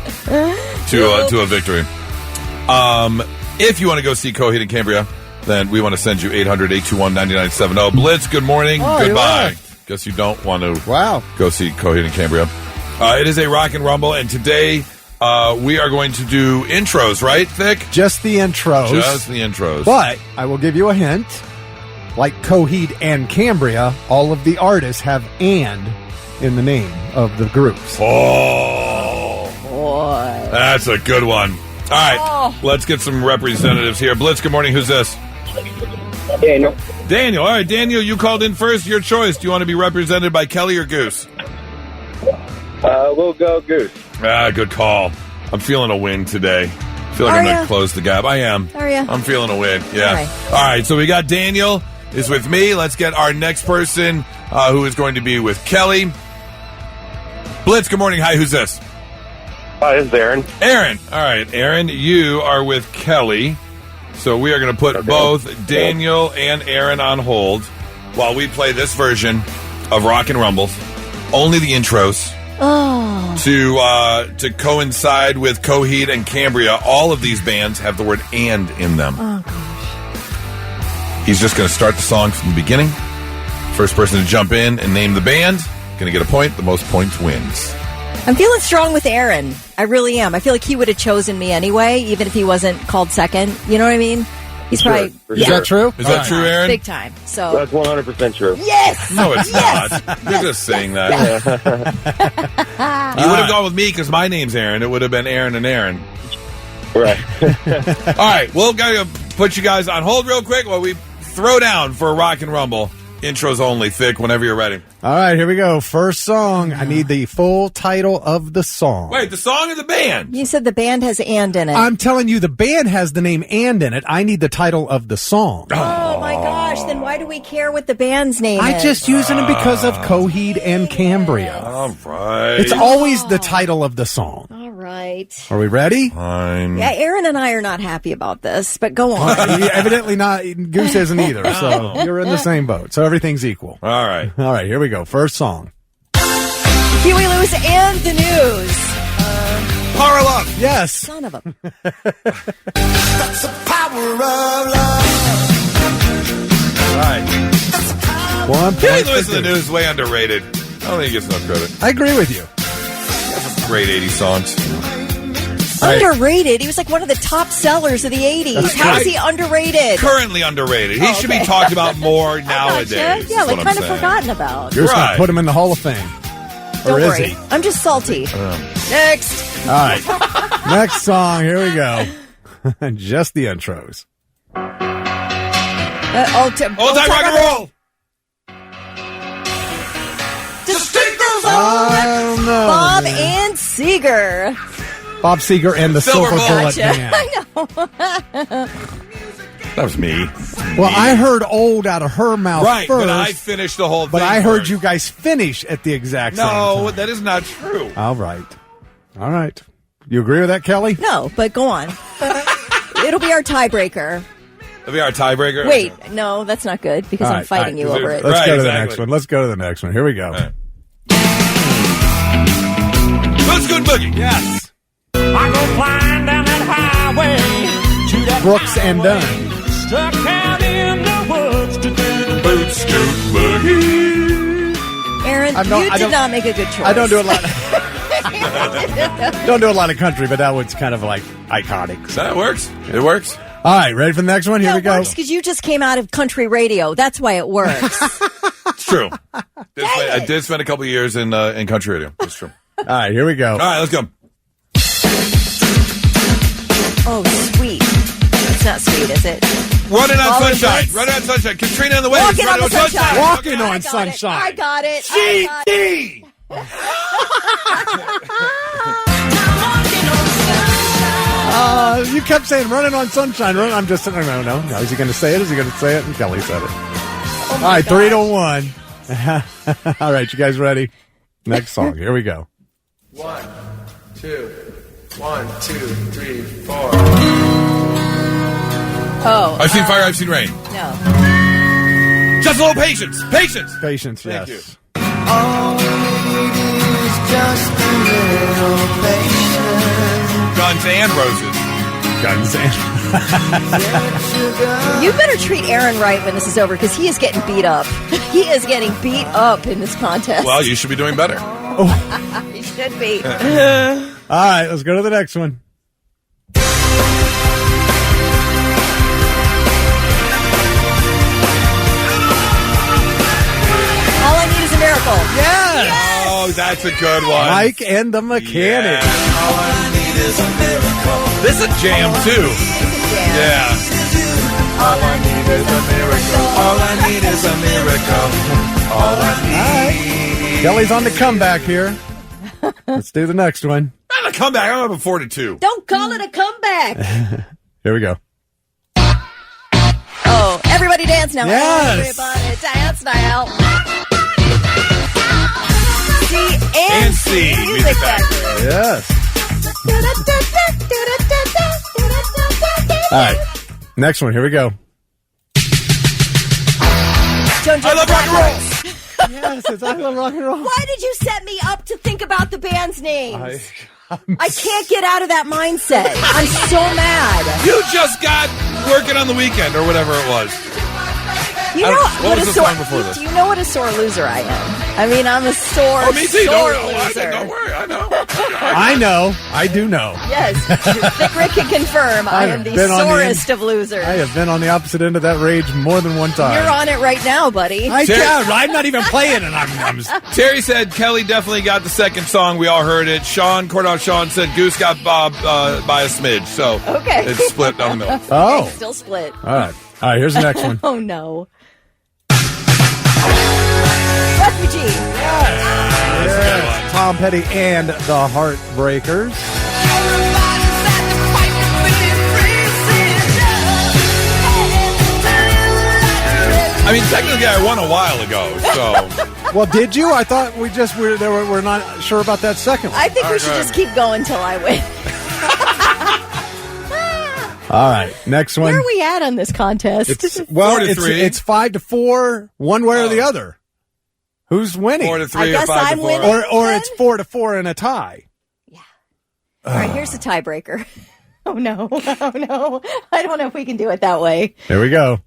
S3: to a victory. If you want to go see Coheed and Cambria, then we want to send you 800-821-9970. Blitz, good morning. Goodbye. Guess you don't want to go see Coheed and Cambria. It is a rock and rumble, and today we are going to do intros, right, Thick?
S4: Just the intros.
S3: Just the intros.
S4: But I will give you a hint. Like Coheed and Cambria, all of the artists have "and" in the name of the groups.
S3: Oh,
S5: boy.
S3: That's a good one. All right, let's get some representatives here. Blitz, good morning. Who's this?
S9: Daniel.
S3: Daniel. All right, Daniel, you called in first. Your choice. Do you want to be represented by Kelly or Goose?
S9: We'll go Goose.
S3: Good call. I'm feeling a win today. I feel like I'm going to close the gap. I am.
S5: Are you?
S3: I'm feeling a win. Yeah.
S5: All
S3: right, so we got Daniel is with me. Let's get our next person who is going to be with Kelly. Blitz, good morning. Hi, who's this?
S9: Hi, this is Aaron.
S3: Aaron. All right, Aaron, you are with Kelly. So we are going to put both Daniel and Aaron on hold while we play this version of Rock and Rumbles. Only the intros. To coincide with Coheed and Cambria. All of these bands have the word "and" in them.
S5: Oh, gosh.
S3: He's just going to start the song from the beginning. First person to jump in and name the band, going to get a point. The most points wins.
S5: I'm feeling strong with Aaron. I really am. I feel like he would have chosen me anyway, even if he wasn't called second. You know what I mean? He's probably.
S4: Is that true?
S3: Is that true, Aaron?
S5: Big time. So
S9: That's 100% true.
S5: yes.
S3: No, it's
S5: Yes.
S3: not. You're just saying that. You would have gone with me because my name's Aaron. It would have been Aaron and Aaron.
S9: Right.
S3: All right, we'll gotta put you guys on hold real quick while we throw down for a Rock and Rumble. Intros only, Thick, whenever you're ready.
S4: All right, here we go. First song. I need the full title of the song.
S3: Wait, the song or the band?
S5: You said the band has "and" in it.
S4: I'm telling you, the band has the name "and" in it. I need the title of the song.
S5: Oh my gosh! Then why do we care what the band's name is?
S4: I just using it because of Coheed and Cambria.
S3: All right.
S4: It's always the title of the song.
S5: All right.
S4: Are we ready?
S3: Fine.
S5: Yeah, Aaron and I are not happy about this, but go on.
S4: Evidently not. Goose isn't either. So you're in the same boat. So everything's equal.
S3: All right.
S4: All right, here we go. First song.
S5: Huey Lewis and the News.
S3: Power of Love.
S4: Yes.
S5: Son of a.
S14: That's the power of love.
S3: All right.
S4: 1
S3: Huey
S4: point.
S3: Lewis and the News is way underrated. I don't think he gets enough credit.
S4: I agree with you.
S3: Great 80s songs.
S5: Underrated. He was like one of the top sellers of the 80s.
S3: That's
S5: How
S3: right.
S5: is he underrated?
S3: Currently underrated. He should be talked about more nowadays.
S5: Yeah,
S3: is
S5: like
S3: what I'm
S5: kind of
S3: saying.
S5: forgotten about.
S4: You're just going
S3: Right.
S4: to put him in the Hall of Fame.
S5: Don't
S4: or is
S5: worry.
S4: he?
S5: I'm just salty. Next.
S4: All right. Next song. Here we go. Just the intros.
S3: Old time rock and roll.
S4: I don't know.
S5: Bob and Seger.
S4: Bob Seger and the Silver Bullet
S5: Gotcha.
S4: Band.
S5: I know.
S3: That was me.
S4: Well, I heard old out of her mouth
S3: Right,
S4: first.
S3: but I finished the whole thing.
S4: But I heard
S3: first.
S4: you guys finish at the exact same
S3: No,
S4: time.
S3: that is not true.
S4: All right. All right. You agree with that, Kelly?
S5: No, but go on. It'll be our tiebreaker.
S3: That'll be our tiebreaker.
S5: Wait, no, that's not good because
S4: All
S5: I'm
S4: right,
S5: fighting you
S3: all right.
S5: over it.
S4: Let's
S3: Right,
S4: go to the
S3: exactly.
S4: next one. Let's go to the next one. Here we go.
S3: All right. Let's go boogie. Yes.
S15: I go flying down that highway to that
S4: Brooks and Dunn.
S15: stuck out in the woods to do the
S3: Boot scoot boogie.
S5: Aaron,
S4: I
S5: you did not make a good choice.
S4: I don't do a lot. Don't do a lot of country, but that was kind of like iconic.
S3: That works. It works.
S4: All right, ready for the next one? Here we go.
S5: Because you just came out of country radio. That's why it works.
S3: It's true. I did spend a couple of years in country radio. It's true.
S4: All right, here we go.
S3: All right, let's go.
S5: Oh, sweet. It's not sweet, is it?
S3: Running on
S5: All the
S3: sunshine.
S5: Blitz.
S3: Running on sunshine. Katrina on the waves.
S5: Walking on
S3: Running
S5: the sunshine.
S4: Walking
S5: I
S4: on
S5: got it.
S4: sunshine.
S5: I got it.
S3: GD.
S4: You kept saying running on sunshine. I'm just saying, no. Is he going to say it? Is he going to say it? And Kelly said it. All right, 3-1. All right, you guys ready? Next song. Here we go.
S16: 1, 2, 1, 2, 3, 4.
S5: Oh.
S3: I've seen fire, I've seen rain.
S5: No.
S3: Just a little patience. Patience.
S4: Patience,
S3: Thank
S4: yes.
S16: All we need is just a little patience.
S3: Guns and roses.
S4: Guns and
S5: You better treat Aaron right when this is over because he is getting beat up. He is getting beat up in this contest.
S3: Well, you should be doing better.
S5: He should be.
S4: All right, let's go to the next one.
S5: All I need is a miracle.
S4: Yes.
S3: Oh, that's a good one.
S4: Mike and the Mechanic.
S16: All I need is a miracle.
S3: This is a jam, too. Yeah.
S16: All I need is a miracle. All I need is a miracle. All I need.
S4: Kelly's on the comeback here. Let's do the next one.
S3: Not a comeback. I'm up 4-2.
S5: Don't call it a comeback.
S4: Here we go.
S5: Oh, everybody dance now.
S4: Yes.
S5: Everybody dance now. C
S3: And C.
S5: Music Factory.
S4: Yes. All right. Next one. Here we go.
S5: I
S3: love rock and roll.
S4: Yes, it's I Love Rock and Roll.
S5: Why did you set me up to think about the band's names? I can't get out of that mindset. I'm so mad.
S3: You just got working on the weekend or whatever it was.
S5: You know
S3: what was the song before this?
S5: Do you know what a sore loser I am? I mean, I'm a sore,
S3: me too.
S5: sore
S3: Don't
S5: loser.
S3: worry, I know.
S4: I know. I do know.
S5: Yes, Thick Rick can confirm I am the sorest of losers.
S4: I have been on the opposite end of that rage more than one time.
S5: You're on it right now, buddy.
S4: I'm not even playing it. I'm
S3: Terry said Kelly definitely got the second song. We all heard it. Cordon Sean said Goose got Bob by a smidge. So
S5: okay.
S3: It's split down the middle.
S4: Oh.
S5: Okay, still split.
S4: All right, here's the next one.
S5: Oh, no. Refugee.
S4: Yes. Tom Petty and the Heartbreakers.
S3: I mean, technically, I won a while ago, so.
S4: Well, did you? I thought we're not sure about that second one.
S5: I think we should just keep going till I win.
S4: All right, next one.
S5: Where are we at on this contest?
S4: It's
S3: 4-3.
S4: It's 5-4, one way or the other. Who's winning?
S3: 4-3
S5: I guess
S3: or 5-4.
S5: I'm winning.
S4: Or it's 4-4 and a tie.
S5: All right, here's the tiebreaker. Oh, no. Oh, no. I don't know if we can do it that way.
S4: Here we go.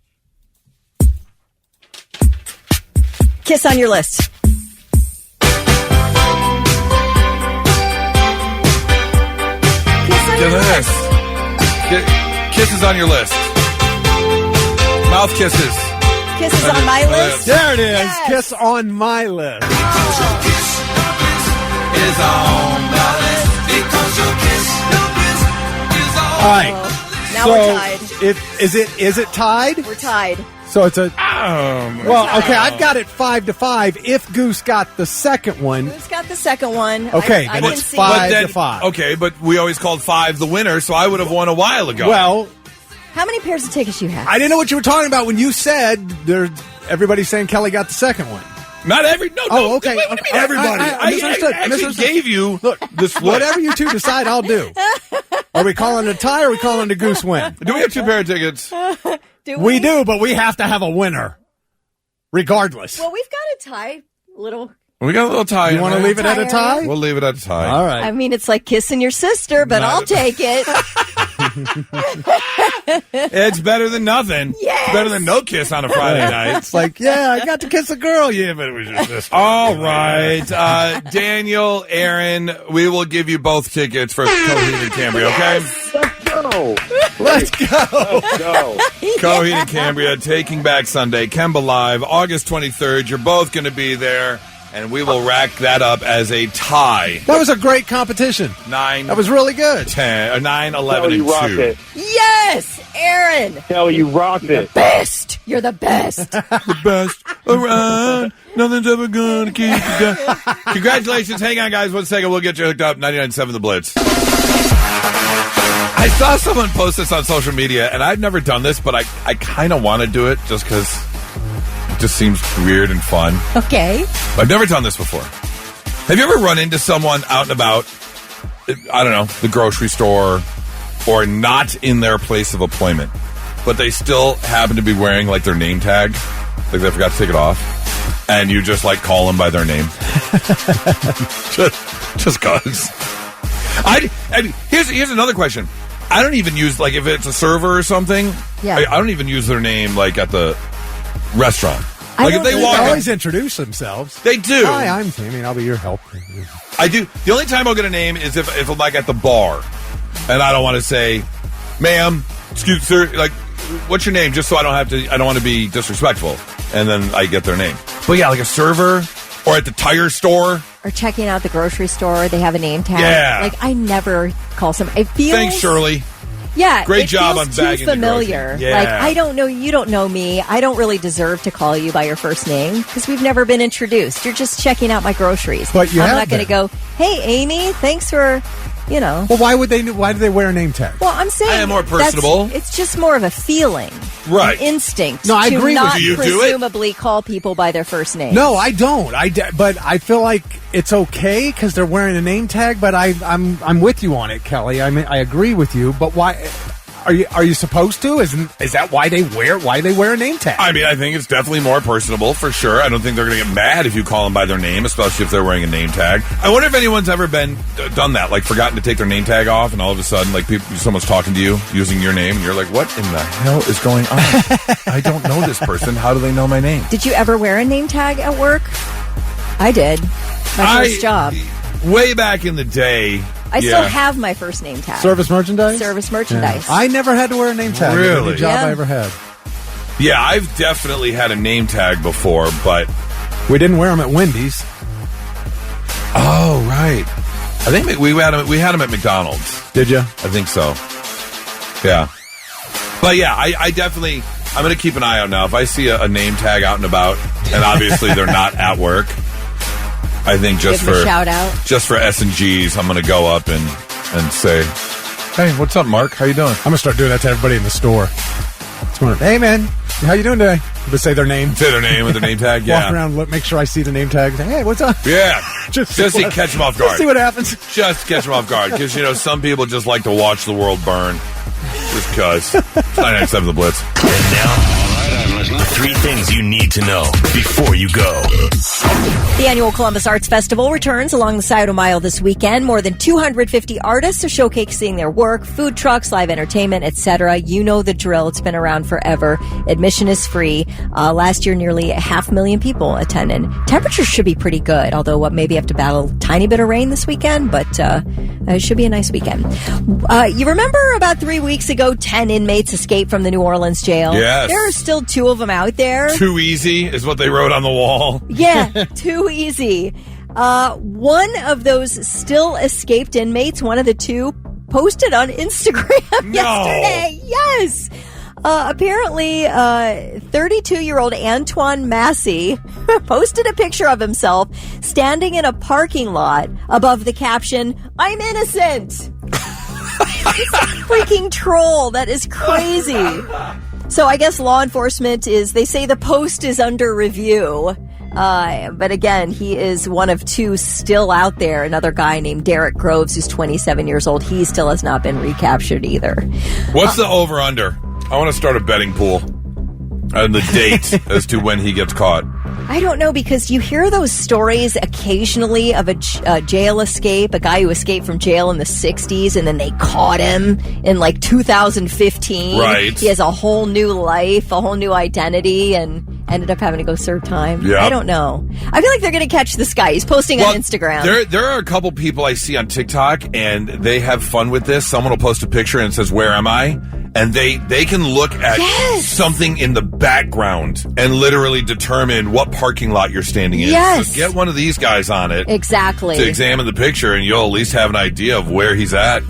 S5: Kiss on your list. Kiss on your list.
S3: Kisses on your list. Mouth kisses.
S5: Kisses on my list.
S4: There it is.
S5: Yes.
S4: Kiss on my list.
S16: Is on my list because your kiss
S4: All right.
S5: Now
S4: so
S5: we're tied.
S4: Is it tied?
S5: We're tied.
S4: So it's a. Well, okay, I've got it 5-5. If Goose got the second one,
S5: Who's got the second one?
S4: Okay,
S5: I
S4: then
S5: can
S4: it's
S5: see.
S4: 5-5.
S3: Okay, but we always called 5 the winner, so I would have won a while ago.
S4: Well,
S5: How many pairs of tickets you have?
S4: I didn't know what you were talking about when you said everybody's saying Kelly got the second one.
S3: Not every. No.
S4: Oh, okay.
S3: What do you mean everybody?
S4: I misunderstood.
S3: I actually gave you the split.
S4: Whatever you two decide, I'll do. Are we calling it a tie or are we calling it a Goose win?
S3: Do we have 2 pair of tickets?
S4: We do, but we have to have a winner. Regardless.
S5: Well, we've got a tie. Little.
S3: We got a little tie.
S4: You want to leave it at a tie?
S3: We'll leave it at a tie.
S4: All right.
S5: I mean, it's like kissing your sister, but I'll take it.
S3: It's better than nothing.
S5: Yes.
S3: It's better than no kiss on a Friday night.
S4: It's like, yeah, I got to kiss a girl. Yeah, but it was just this.
S3: All right. Daniel, Aaron, we will give you both tickets for Coheed and Cambria, okay?
S4: Let's go.
S9: Let's go.
S3: Coheed and Cambria, Taking Back Sunday, Kemba Live, August 23rd. You're both going to be there, and we will rack that up as a tie.
S4: That was a great competition.
S3: 9.
S4: That was really good.
S3: 10, 9, 11,
S9: Kelly,
S3: and
S9: you rocked
S3: 2.
S9: it.
S5: Yes, Aaron.
S9: Kelly, you rocked it.
S5: Best. You're the best.
S3: The best around. Nothing's ever going to keep you down. Congratulations. Hang on, guys. 1 second. We'll get you hooked up. 99.7 The Blitz. I saw someone post this on social media, and I've never done this, but I kind of want to do it just because it just seems weird and fun.
S5: Okay.
S3: I've never done this before. Have you ever run into someone out and about, I don't know, the grocery store, or not in their place of employment, but they still happen to be wearing, like, their name tag? Like they forgot to take it off? And you just, like, call them by their name? just cause. Here's another question. I don't even use, like, if it's a server or something,
S5: yeah.
S3: I don't even use their name, like, at the restaurant.
S5: I
S3: Like, if they walk
S4: always introduce themselves.
S3: They do.
S4: Hi, I'm Tammy, and I'll be your help.
S3: I do. The only time I'll get a name is if I'm, like, at the bar, and I don't want to say, ma'am, excuse sir, like, what's your name? Just so I don't want to be disrespectful. And then I get their name. But yeah, like a server or at the tire store.
S5: Or checking out the grocery store, they have a name tag.
S3: Yeah.
S5: Like, I never call it feels.
S3: Thanks, Shirley.
S5: Yeah.
S3: Great
S5: it
S3: job
S5: feels
S3: on bagging
S5: too
S3: the
S5: familiar.
S3: groceries. Yeah.
S5: Like, I don't know, you don't know me. I don't really deserve to call you by your first name because we've never been introduced. You're just checking out my groceries.
S4: But you
S5: I'm
S4: have
S5: not going to go, hey, Amy, thanks for, you know.
S4: Well, why do they wear a name tag?
S5: Well, I'm saying
S3: I am more personable.
S5: It's just more of a feeling,
S3: right?
S5: An instinct.
S4: No, I
S5: to
S4: agree with
S5: not
S3: you. Do you do it?
S5: presumably call people by their first name.
S4: No, I don't. But I feel like it's okay because they're wearing a name tag. But I'm with you on it, Kelly. I mean, I agree with you. But why? Are you supposed to? Is that why they wear a name tag?
S3: I mean, I think it's definitely more personable for sure. I don't think they're going to get mad if you call them by their name, especially if they're wearing a name tag. I wonder if anyone's ever done that, like forgotten to take their name tag off, and all of a sudden, like someone's talking to you using your name, and you're like, "What in the hell is going on? I don't know this person. How do they know my name?"
S5: Did you ever wear a name tag at work? I did. My first job.
S3: Way back in the day.
S5: I still have my first name tag.
S4: Service merchandise?
S5: Service merchandise.
S4: Yeah. I never had to wear a name tag.
S3: Really?
S4: Any job I ever had.
S3: Yeah, I've definitely had a name tag before, but
S4: we didn't wear them at Wendy's.
S3: Oh, right. I think we had them at McDonald's.
S4: Did you?
S3: I think so. Yeah. But yeah, I definitely, I'm going to keep an eye out now. If I see a name tag out and about, and obviously they're not at work, I think just
S5: Give them a shout out.
S3: Just for S&Gs, I'm going to go up and say, "Hey, what's up, Mark? How you doing?"
S4: I'm going to start doing that to everybody in the store. Hey, man, how you doing today? Just say their name.
S3: Say their name with their name tag, yeah.
S4: Walk around, make sure I see the name tag. Say, hey, what's up?
S3: Yeah. just to catch them off guard.
S4: Just see what happens.
S3: Just catch them off guard. Because, some people just like to watch the world burn. Just because. 99.7 The Blitz.
S1: And now, 3 things you need to know before you go.
S5: The annual Columbus Arts Festival returns along the Scioto Mile this weekend. More than 250 artists are showcasing their work, food trucks, live entertainment, etc. You know the drill. It's been around forever. Admission is free. Last year, nearly 500,000 people attended. Temperatures should be pretty good, although maybe have to battle a tiny bit of rain this weekend, but it should be a nice weekend. You remember about 3 weeks ago, 10 inmates escaped from the New Orleans jail?
S3: Yes.
S5: There are still 2 of them out there.
S3: Too easy is what they wrote on the wall.
S5: Yeah, too easy. One of those still escaped inmates, one of the 2, posted on Instagram yesterday. Yes. Apparently, 32-year-old Antoine Massey posted a picture of himself standing in a parking lot above the caption, "I'm innocent." He's a freaking troll. That is crazy. So I guess law enforcement they say the post is under review. But again, he is one of 2 still out there. Another guy named Derek Groves, who's 27 years old. He still has not been recaptured either.
S3: What's the over-under? I want to start a betting pool and the date as to when he gets caught.
S5: I don't know, because you hear those stories occasionally of a jail escape, a guy who escaped from jail in the 60s, and then they caught him in like 2015.
S3: Right.
S5: He has a whole new life, a whole new identity, and ended up having to go serve time.
S3: Yep.
S5: I don't know. I feel like they're going to catch this guy. He's posting on Instagram.
S3: There are a couple people I see on TikTok, and they have fun with this. Someone will post a picture and says, "Where am I?" And they can look at something in the background and literally determine what parking lot you're standing in.
S5: Yes.
S3: So get one of these guys on it.
S5: Exactly.
S3: To examine the picture, and you'll at least have an idea of where he's at.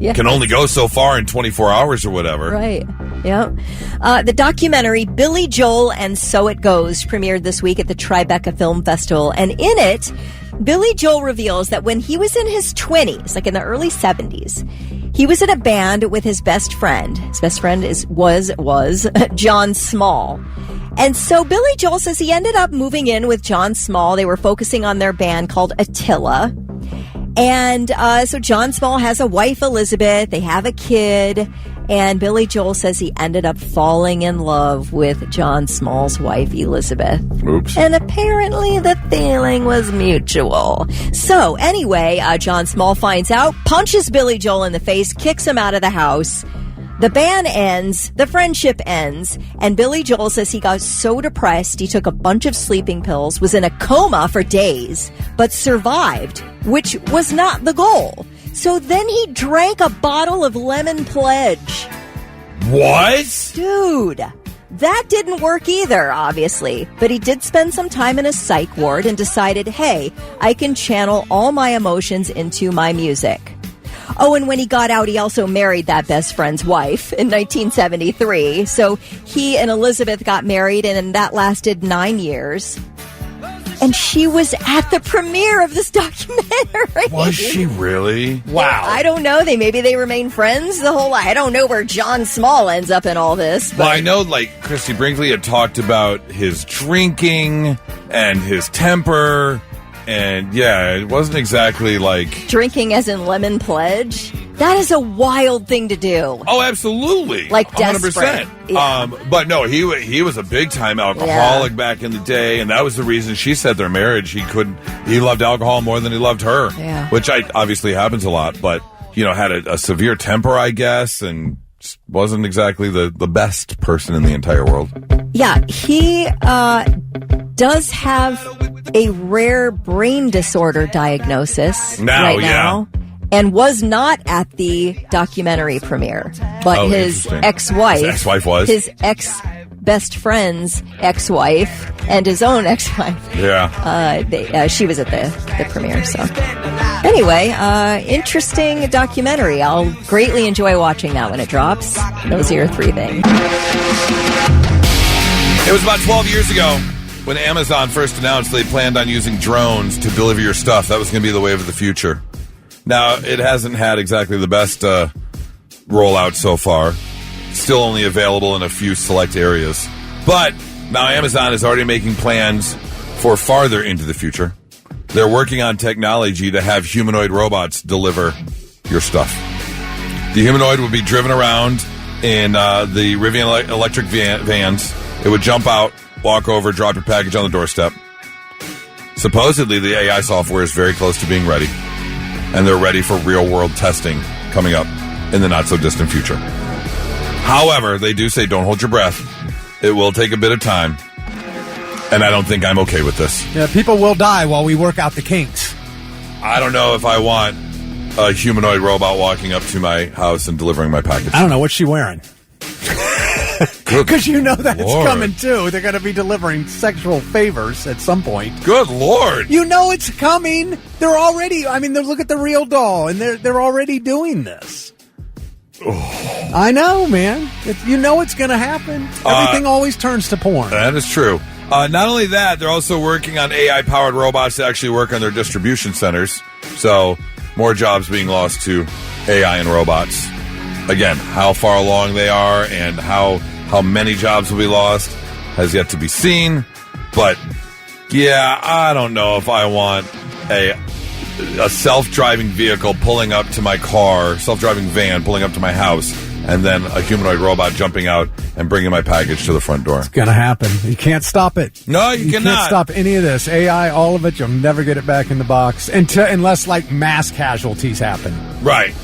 S5: Yeah.
S3: Can only go so far in 24 hours or whatever.
S5: Right. Yep. The documentary Billy Joel and So It Goes premiered this week at the Tribeca Film Festival. And in it, Billy Joel reveals that when he was in his 20s, like in the early 70s, he was in a band with his best friend. His best friend was John Small. And so Billy Joel says he ended up moving in with John Small. They were focusing on their band called Attila. And so John Small has a wife, Elizabeth. They have a kid. And Billy Joel says he ended up falling in love with John Small's wife, Elizabeth.
S3: Oops.
S5: And apparently the feeling was mutual. So anyway, John Small finds out, punches Billy Joel in the face, kicks him out of the house. The band ends, the friendship ends, and Billy Joel says he got so depressed he took a bunch of sleeping pills, was in a coma for days, but survived, which was not the goal. So then he drank a bottle of Lemon Pledge.
S3: What?
S5: Dude, that didn't work either, obviously. But he did spend some time in a psych ward and decided, hey, I can channel all my emotions into my music. Oh, and when he got out, he also married that best friend's wife in 1973. So he and Elizabeth got married, and that lasted 9 years. And she was at the premiere of this documentary.
S3: Was she really?
S5: Wow. I don't know. Maybe they remain friends the whole life. I don't know where John Small ends up in all this. But.
S3: Well, I know, Christy Brinkley had talked about his drinking and his temper. And, yeah, it wasn't exactly like...
S5: Drinking as in Lemon Pledge? That is a wild thing to do.
S3: Oh, absolutely.
S5: Like
S3: 100%.
S5: Yeah.
S3: But no, he was a big-time alcoholic back in the day, and that was the reason she said their marriage, he loved alcohol more than he loved her.
S5: Yeah.
S3: Which obviously happens a lot, but, had a severe temper, I guess, and just wasn't exactly the best person in the entire world.
S5: Yeah, he does have a rare brain disorder diagnosis now. And was not at the documentary premiere, but his ex-wife.
S3: His ex-wife was?
S5: His ex-best friend's ex-wife and his own ex-wife.
S3: Yeah.
S5: She was at the premiere, so. Anyway, interesting documentary. I'll greatly enjoy watching that when it drops. Those are your 3 things.
S3: It was about 12 years ago when Amazon first announced they planned on using drones to deliver your stuff. That was going to be the wave of the future. Now, it hasn't had exactly the best rollout so far. Still only available in a few select areas. But now Amazon is already making plans for farther into the future. They're working on technology to have humanoid robots deliver your stuff. The humanoid will be driven around in the Rivian electric vans. It would jump out, walk over, drop your package on the doorstep. Supposedly, the AI software is very close to being ready. And they're ready for real-world testing coming up in the not-so-distant future. However, they do say don't hold your breath. It will take a bit of time, and I don't think I'm okay with this.
S4: Yeah, people will die while we work out the kinks.
S3: I don't know if I want a humanoid robot walking up to my house and delivering my package.
S4: I don't know. What's she wearing? Because that's
S3: Lord.
S4: coming, too. They're going to be delivering sexual favors at some point.
S3: Good Lord.
S4: You know it's coming. They're already, look at the real doll, and they're already doing this. Oh. I know, man. It's going to happen. Everything always turns to porn.
S3: That is true. Not only that, they're also working on AI-powered robots to actually work on their distribution centers. So, more jobs being lost to AI and robots. Again, how far along they are and how many jobs will be lost has yet to be seen. But, yeah, I don't know if I want a self-driving vehicle pulling up to my car, self-driving van pulling up to my house, and then a humanoid robot jumping out and bringing my package to the front door.
S4: It's going to happen. You can't stop it.
S3: No, you cannot.
S4: Can't stop any of this. AI, all of it, you'll never get it back in the box unless, mass casualties happen.
S3: Right.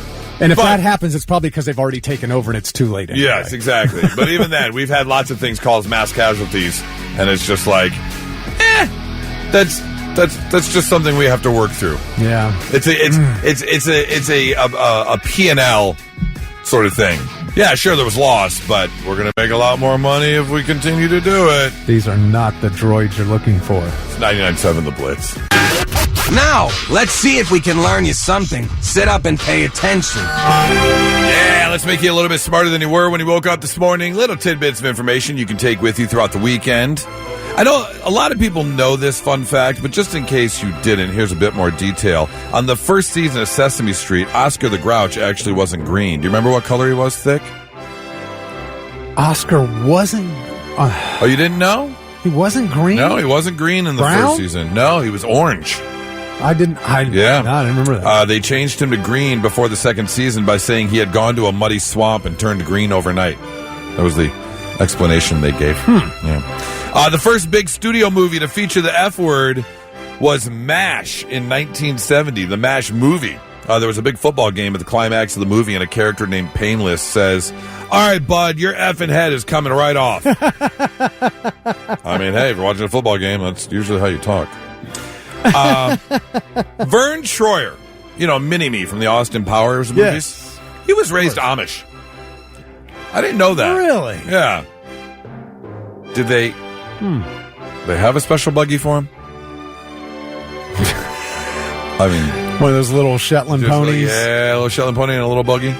S4: And if that happens, it's probably because they've already taken over and it's too late anyway.
S3: Yes, exactly. But even then, we've had lots of things called mass casualties, and it's just like, that's just something we have to work through.
S4: Yeah,
S3: it's a P&L sort of thing. Yeah, sure, there was loss, but we're going to make a lot more money if we continue to do it.
S4: These are not the droids you're looking for.
S3: It's 99.7 The Blitz.
S17: Now, let's see if we can learn you something. Sit up and pay attention.
S3: Yeah, let's make you a little bit smarter than you were when you woke up this morning. Little tidbits of information you can take with you throughout the weekend. I know a lot of people know this fun fact, but just in case you didn't, here's a bit more detail. On the first season of Sesame Street, Oscar the Grouch actually wasn't green. Do you remember what color he was, Thick?
S4: Oscar wasn't...
S3: Oh, you didn't know?
S4: He wasn't green?
S3: No, he wasn't green in the first season. No, he was orange.
S4: I didn't remember that.
S3: They changed him to green before the second season by saying he had gone to a muddy swamp and turned green overnight. That was the explanation they gave. Yeah. The first big studio movie to feature the F word was MASH in 1970, the MASH movie. There was a big football game at the climax of the movie, and a character named Painless says, "All right, bud, your effing head is coming right off." I mean, hey, if you're watching a football game, that's usually how you talk. Vern Troyer, Mini-Me from the Austin Powers movies.
S4: Yes.
S3: He was raised Amish. I didn't know that.
S4: Really?
S3: Yeah. Did they have a special buggy for him? I mean,
S4: one of those little Shetland ponies.
S3: A little Shetland pony and a little buggy.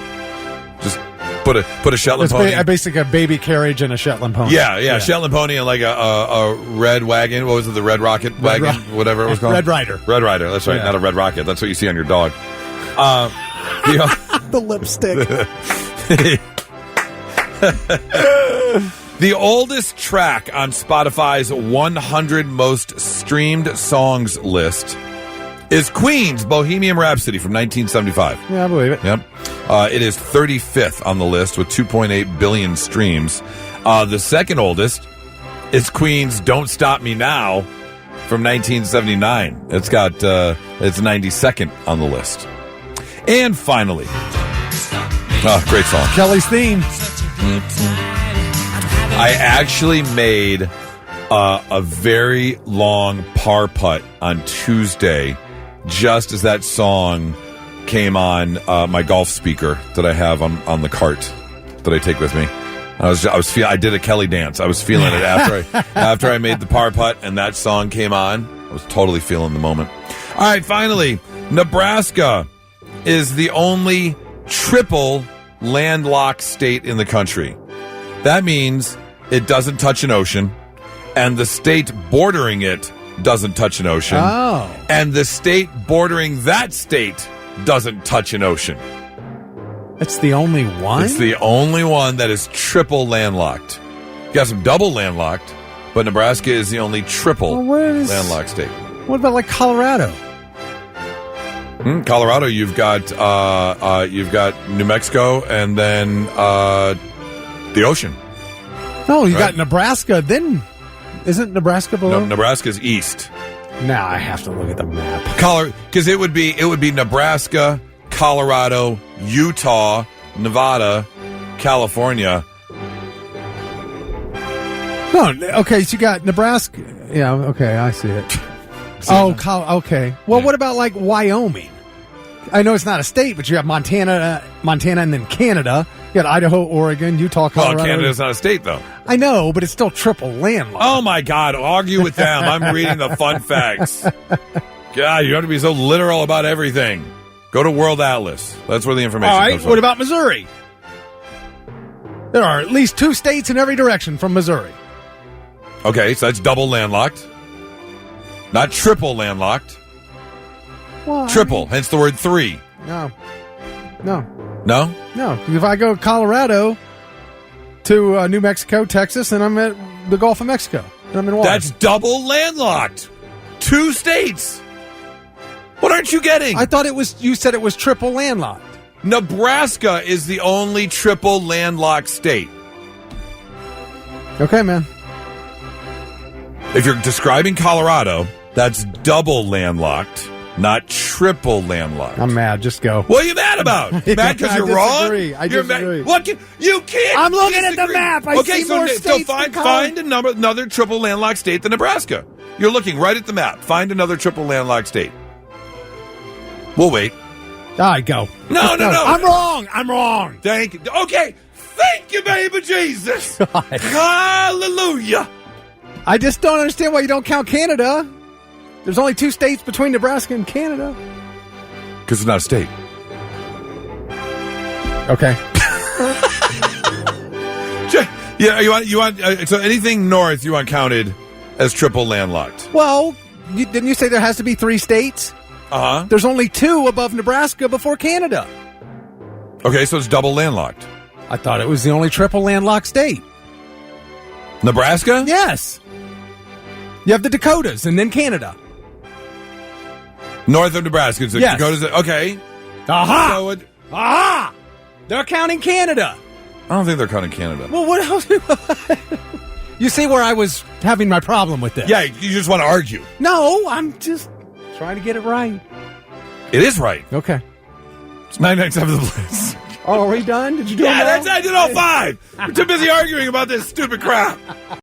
S3: Just put a Shetland pony.
S4: Basically a baby carriage and a Shetland pony.
S3: Yeah. Shetland pony and like a red wagon. What was it? The Red Rocket wagon? Whatever it was called.
S4: Red Rider.
S3: Red Rider. That's right. Yeah. Not a Red Rocket. That's what you see on your dog.
S4: The lipstick.
S3: The oldest track on Spotify's 100 most streamed songs list is Queen's Bohemian Rhapsody from 1975.
S4: Yeah, I believe it.
S3: Yep. It is 35th on the list with 2.8 billion streams. The second oldest is Queen's "Don't Stop Me Now" from 1979. It's 92nd on the list. And finally, great song.
S4: Kelly's theme.
S3: I actually made a very long par putt on Tuesday, just as that song came on my golf speaker that I have on the cart that I take with me. I did a Kelly dance. I was feeling it after I made the par putt and that song came on. I was totally feeling the moment. All right, finally, Nebraska is the only triple landlocked state in the country. That means it doesn't touch an ocean, and the state bordering it doesn't touch an ocean.
S4: Oh.
S3: And the state bordering that state doesn't touch an ocean.
S4: It's the only one?
S3: It's the only one that is triple landlocked. You got some double landlocked, but Nebraska is the only triple landlocked state.
S4: What about like Colorado?
S3: Colorado, you've got New Mexico, and then the ocean.
S4: No, you got Nebraska. Then isn't Nebraska below?
S3: No, Nebraska's east.
S4: Now I have to look at the map.
S3: Because it would be Nebraska, Colorado, Utah, Nevada, California.
S4: No, okay, so you got Nebraska. Yeah, okay, I see it. Okay. Well, what about like Wyoming? I know it's not a state, but you have Montana, and then Canada. You got Idaho, Oregon, Utah, Colorado.
S3: Well, Canada's not a state, though.
S4: I know, but it's still triple landlocked.
S3: Oh, my God. Argue with them. I'm reading the fun facts. God, you don't have to be so literal about everything. Go to World Atlas. That's where the information comes from.
S4: What about Missouri? There are at least 2 states in every direction from Missouri.
S3: Okay, so that's double landlocked. Not triple landlocked.
S4: Well,
S3: triple, hence the word 3.
S4: No.
S3: No?
S4: No. If I go Colorado to New Mexico, Texas, and I'm at the Gulf of Mexico, and I'm in Washington.
S3: That's double landlocked. 2 states. What aren't you getting?
S4: I thought you said it was triple landlocked.
S3: Nebraska is the only triple landlocked state.
S4: Okay, man.
S3: If you're describing Colorado, that's double landlocked, not triple landlocked.
S4: I'm mad. Just go.
S3: What are you mad about? Mad because you're wrong?
S4: I disagree.
S3: What? You can't.
S4: I'm looking at the map. I see more states.
S3: So find another triple landlocked state than Nebraska. You're looking right at the map. Find another triple landlocked state. We'll wait.
S4: All right, go.
S3: No.
S4: I'm wrong.
S3: Thank you. Okay. Thank you, baby Jesus. God. Hallelujah.
S4: I just don't understand why you don't count Canada. There's only 2 states between Nebraska and Canada.
S3: Because it's not a state.
S4: Okay.
S3: Yeah, you want so anything north you want counted as triple landlocked.
S4: Well, didn't you say there has to be 3 states?
S3: Uh-huh.
S4: There's only 2 above Nebraska before Canada.
S3: Okay, so it's double landlocked.
S4: I thought it was the only triple landlocked state.
S3: Nebraska?
S4: Yes. You have the Dakotas and then Canada.
S3: North of Nebraska. So
S4: yes.
S3: Dakotas. Okay.
S4: Aha! Aha! They're counting Canada.
S3: I don't think they're counting Canada.
S4: Well, what else? You see where I was having my problem with this?
S3: Yeah, you just want to argue.
S4: No, I'm just trying to get it right.
S3: It is right.
S4: Okay.
S3: It's 997 The Blitz.
S4: Oh, are we done? Did you do it?
S3: Yeah, I did all 5. We're too busy arguing about this stupid crap.